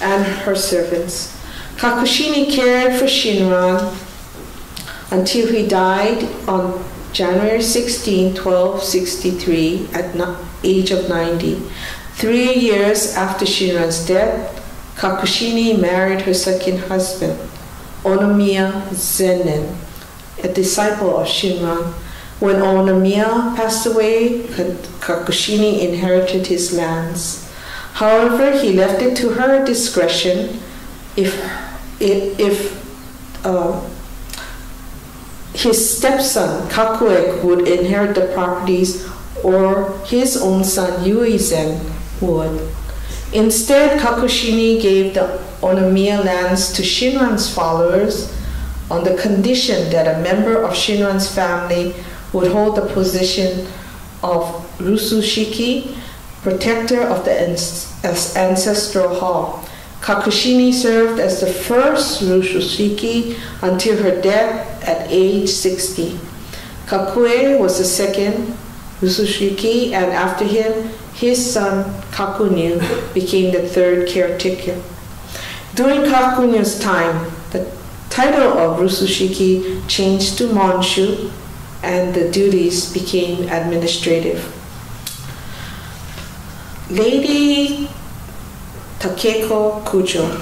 and her servants. Kakushin-ni cared for Shinran until he died on January 16, 1263, at the age of 90. 3 years after Shinran's death, Kakushin-ni married her second husband, Onomiya Zennen, a disciple of Shinran. When Onomiya passed away, Kakushin-ni inherited his lands. However, he left it to her discretion if his stepson Kakue would inherit the properties or his own son Yuizen would. Instead, Kakushin-ni gave the Onomiya lands to Shinran's followers on the condition that a member of Shinran's family would hold the position of Rusushiki, protector of the ancestral hall. Kakushin-ni served as the first Rusushiki until her death at age 60. Kakue was the second Rusushiki, and after him, his son Kakunyu became the third caretaker. During Kakunyu's time, the title of Rusushiki changed to Monshu, and the duties became administrative. Lady Takeko Kujo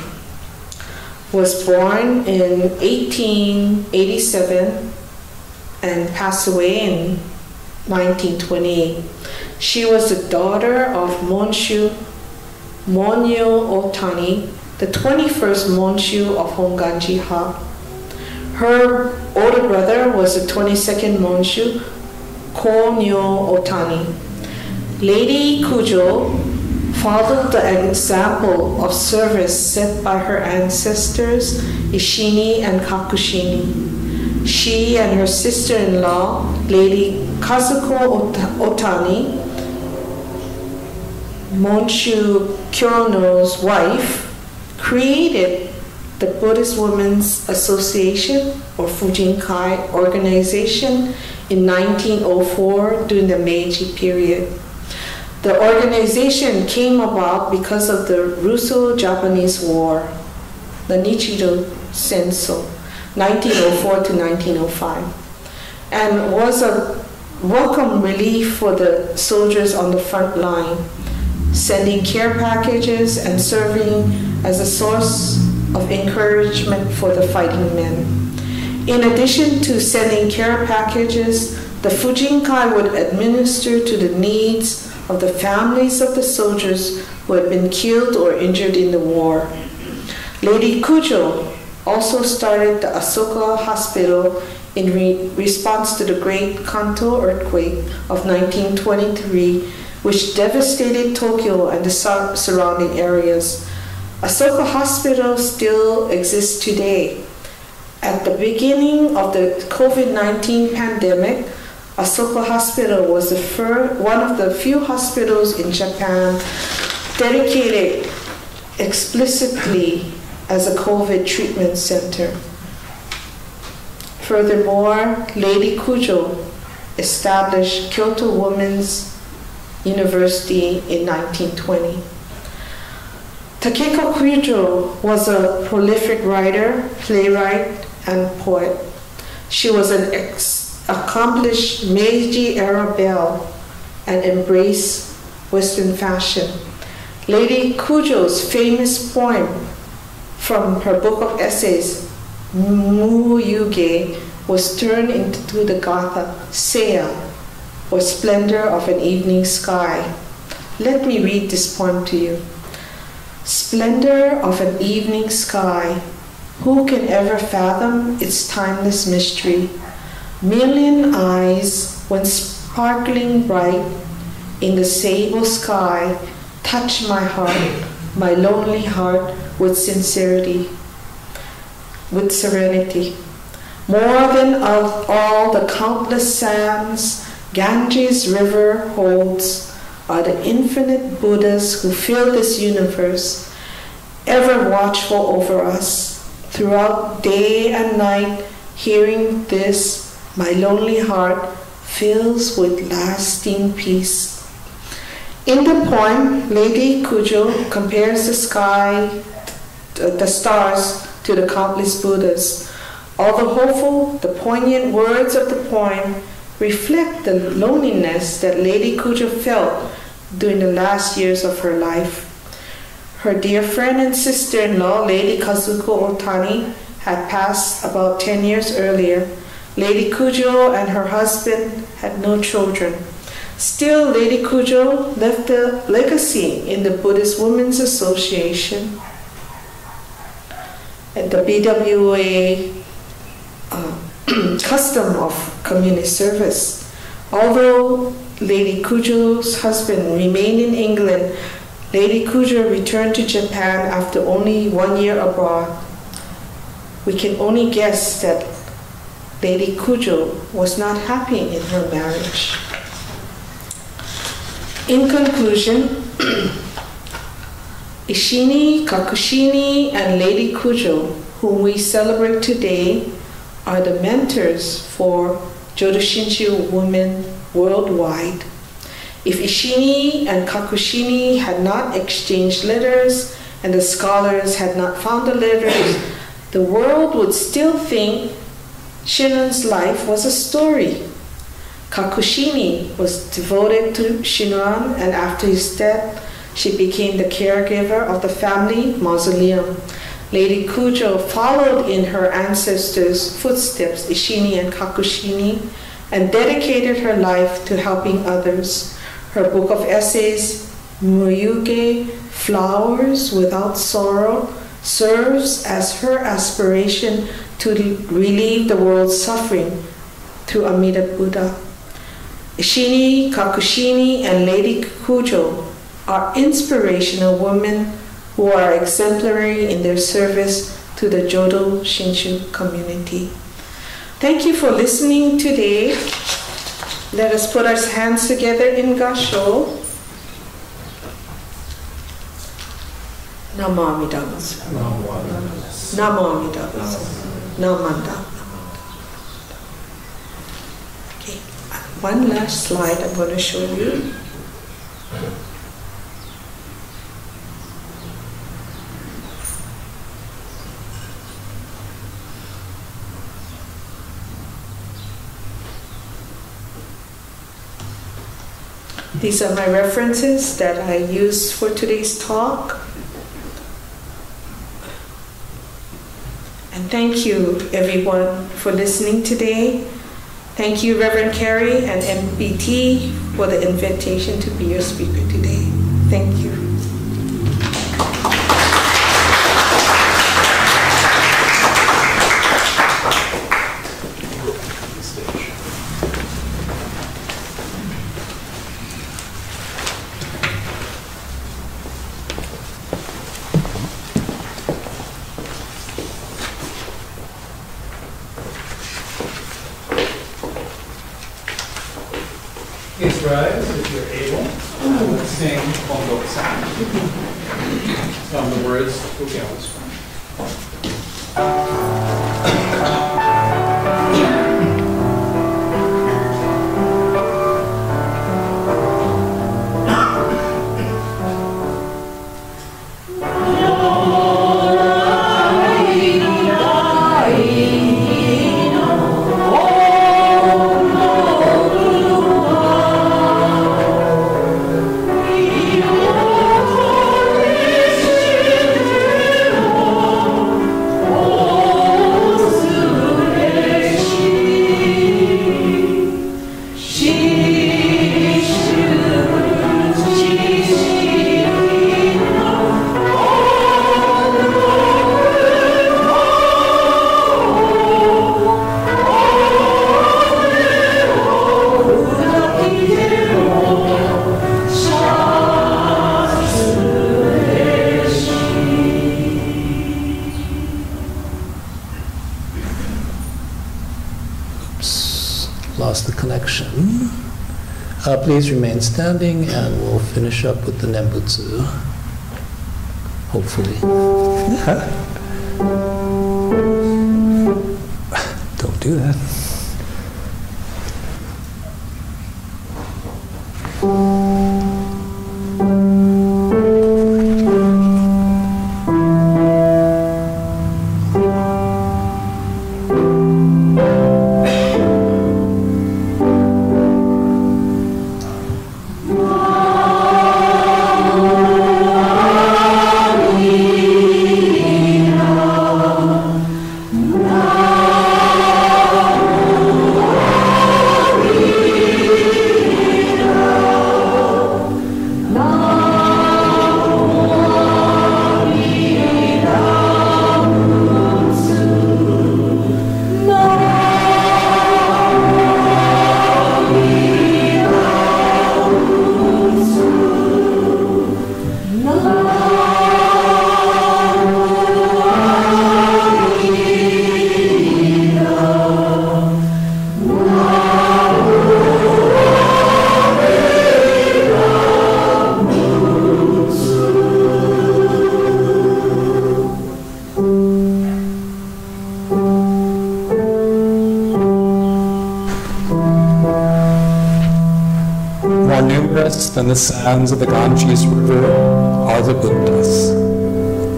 was born in 1887 and passed away in 1928. She was the daughter of Monshu Monyo Otani, the 21st Monshu of Honganji-ha. Her older brother was the 22nd Monshu, Konyo Otani. Lady Kujo followed the example of service set by her ancestors, Eshin-ni and Kakushin-ni. She and her sister-in-law, Lady Kazuko Otani, Monshu Kyono's wife, created the Buddhist Women's Association, or Fujinkai organization, in 1904 during the Meiji period. The organization came about because of the Russo-Japanese War, the Nichido Senso, 1904 to 1905, and was a welcome relief for the soldiers on the front line, sending care packages and serving as a source of encouragement for the fighting men. In addition to sending care packages, the Fujinkai would administer to the needs of the families of the soldiers who had been killed or injured in the war. Lady Kujo also started the Asoka Hospital in response to the Great Kanto earthquake of 1923, which devastated Tokyo and the surrounding areas. Asoka Hospital still exists today. At the beginning of the COVID-19 pandemic, Asoka Hospital was one of the few hospitals in Japan dedicated explicitly as a COVID treatment center. Furthermore, Lady Kujo established Kyoto Women's University in 1920. Takeko Kujo was a prolific writer, playwright, and poet. She was an accomplished Meiji-era belle and embraced Western fashion. Lady Kujo's famous poem from her book of essays, Mu Yuge, was turned into the gatha, Seiya, or splendor of an evening sky. Let me read this poem to you. Splendor of an evening sky, who can ever fathom its timeless mystery? Million eyes, when sparkling bright in the sable sky, touch my heart, my lonely heart, with sincerity, with serenity. More than of all the countless sands Ganges River holds are the infinite Buddhas who fill this universe, ever watchful over us. Throughout day and night, hearing this, my lonely heart fills with lasting peace. In the poem, Lady Kujo compares the sky, the stars, to the countless Buddhas. Although hopeful, the poignant words of the poem reflect the loneliness that Lady Kujo felt during the last years of her life. Her dear friend and sister-in-law, Lady Kazuko Otani, had passed about 10 years earlier. Lady Kujo and her husband had no children. Still, Lady Kujo left a legacy in the Buddhist Women's Association and the BWA custom of community service. Although Lady Kujo's husband remained in England, Lady Kujo returned to Japan after only 1 year abroad. We can only guess that Lady Kujo was not happy in her marriage. In conclusion, Eshin-ni, Kakushin-ni, and Lady Kujo, whom we celebrate today, are the mentors for Jodo Shinshu women worldwide. If Eshin-ni and Kakushin-ni had not exchanged letters and the scholars had not found the letters, the world would still think Shinran's life was a story. Kakushin-ni was devoted to Shinran, and after his death, she became the caregiver of the family mausoleum. Lady Kujo followed in her ancestors' footsteps, Eshin-ni and Kakushin-ni, and dedicated her life to helping others. Her book of essays, Muyuge, Flowers Without Sorrow, serves as her aspiration to relieve the world's suffering through Amida Buddha. Eshin-ni, Kakushin-ni, and Lady Kujo are inspirational women who are exemplary in their service to the Jodo Shinshu community. Thank you for listening today. Let us put our hands together in Gasho. Namo Amida Butsu. Namo Amida Butsu. Namanda. Okay, one last slide I'm going to show you. These are my references that I used for today's talk. And thank you, everyone, for listening today. Thank you, Reverend Carey and MBT, for the invitation to be your speaker today. Thank you. Please rise if you're able. Let's sing Bongo San. From the words to Gal's friend. Lost the connection. Please remain standing and we'll finish up with the Nembutsu. Hopefully. Don't do that. Than the sands of the Ganges River are the Buddhas.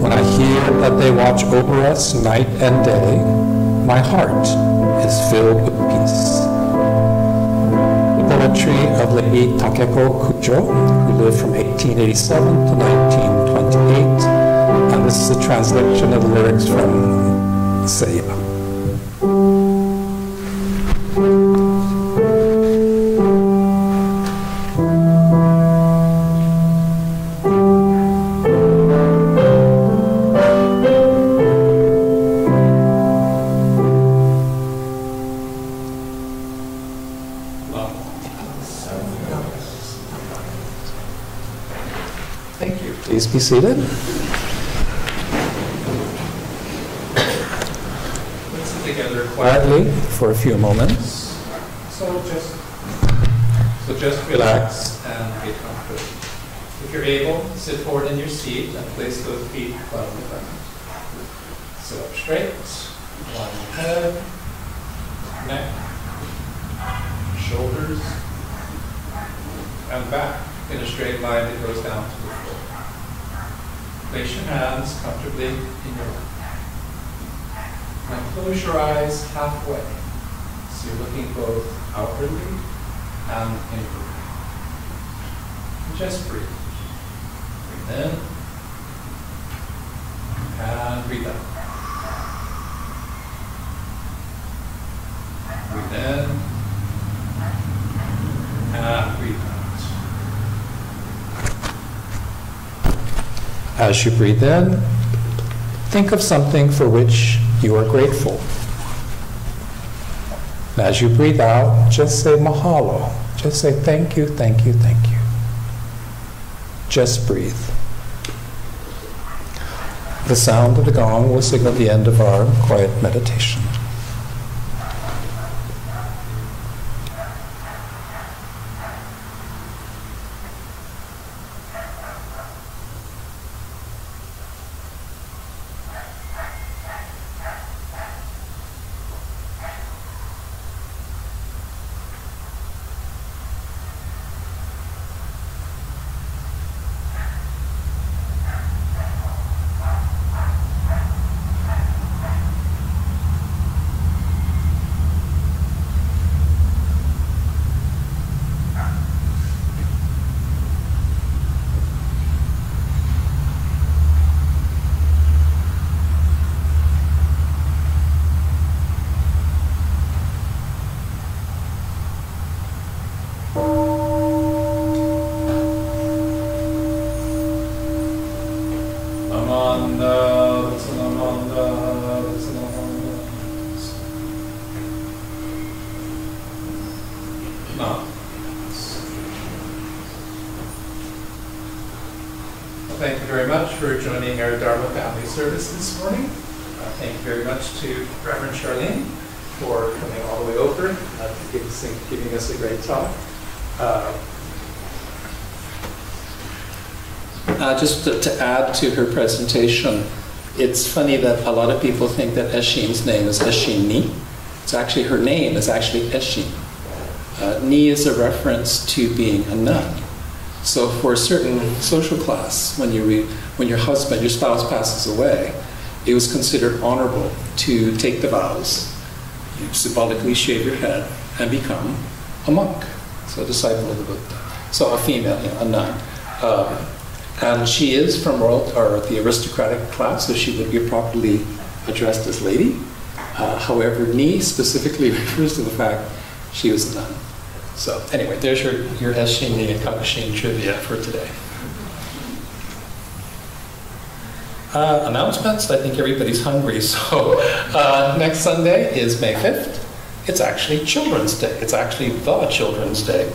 When I hear that they watch over us night and day, my heart is filled with peace. The poetry of Lady Takeko Kujo, who lived from 1887 to 1928, and this is a translation of the lyrics from Seiya. Please be seated. Let's sit together Quietly for a few moments. So just relax and get comfortable. If you're able, sit forward in your seat and place those feet flat on the ground. Sit up straight, line your head, neck, shoulders, and back in a straight line that goes down to the floor. Place your hands comfortably in your lap. Now close your eyes halfway, so you're looking both outwardly and inwardly. And just breathe. Breathe in and breathe out. Breathe in and breathe out. As you breathe in, think of something for which you are grateful. And as you breathe out, just say mahalo. Just say thank you, thank you, thank you. Just breathe. The sound of the gong will signal the end of our quiet meditation. Thank you very much for joining our Dharma Family Service this morning. Thank you very much to Reverend Charlene for coming all the way over, giving us a great talk. Just to add to her presentation, it's funny that a lot of people think that Eshin's name is Eshin-ni. It's actually, her name is actually Eshin. Ni is a reference to being a nun. So for a certain social class, when your husband, your spouse passes away, it was considered honorable to take the vows, you symbolically shave your head, and become a monk, so a disciple of the Buddha. So a female, a nun. And she is from the aristocratic class, so she would be properly addressed as lady. However, Ni specifically refers to the fact she was a nun. So anyway, there's your Eshin-ni and Kakushin trivia for today. Announcements. I think everybody's hungry. So next Sunday is May 5th. It's actually Children's Day. It's actually the Children's Day.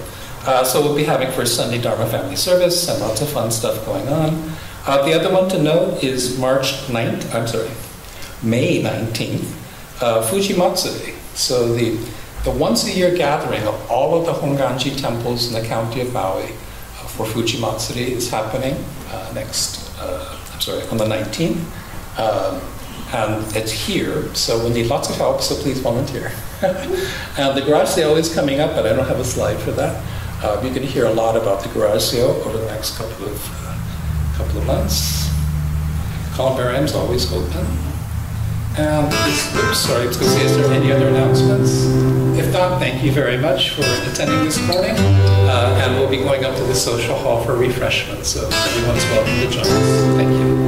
So we'll be having First Sunday Dharma Family Service and lots of fun stuff going on. The other one to note is May 19th, Fuji Matsuri. So the once-a-year gathering of all of the Honganji temples in the county of Maui for Fuji Matsuri is happening on the 19th. And it's here, so we'll need lots of help, so please volunteer. And the garage sale is coming up, but I don't have a slide for that. You're going to hear a lot about the garage sale over the next couple of months. Columbarium is always open. And oops, sorry, let's go see, is there any other announcements? If not, thank you very much for attending this morning. And we'll be going up to the social hall for refreshments, so everyone's welcome to join us. Thank you.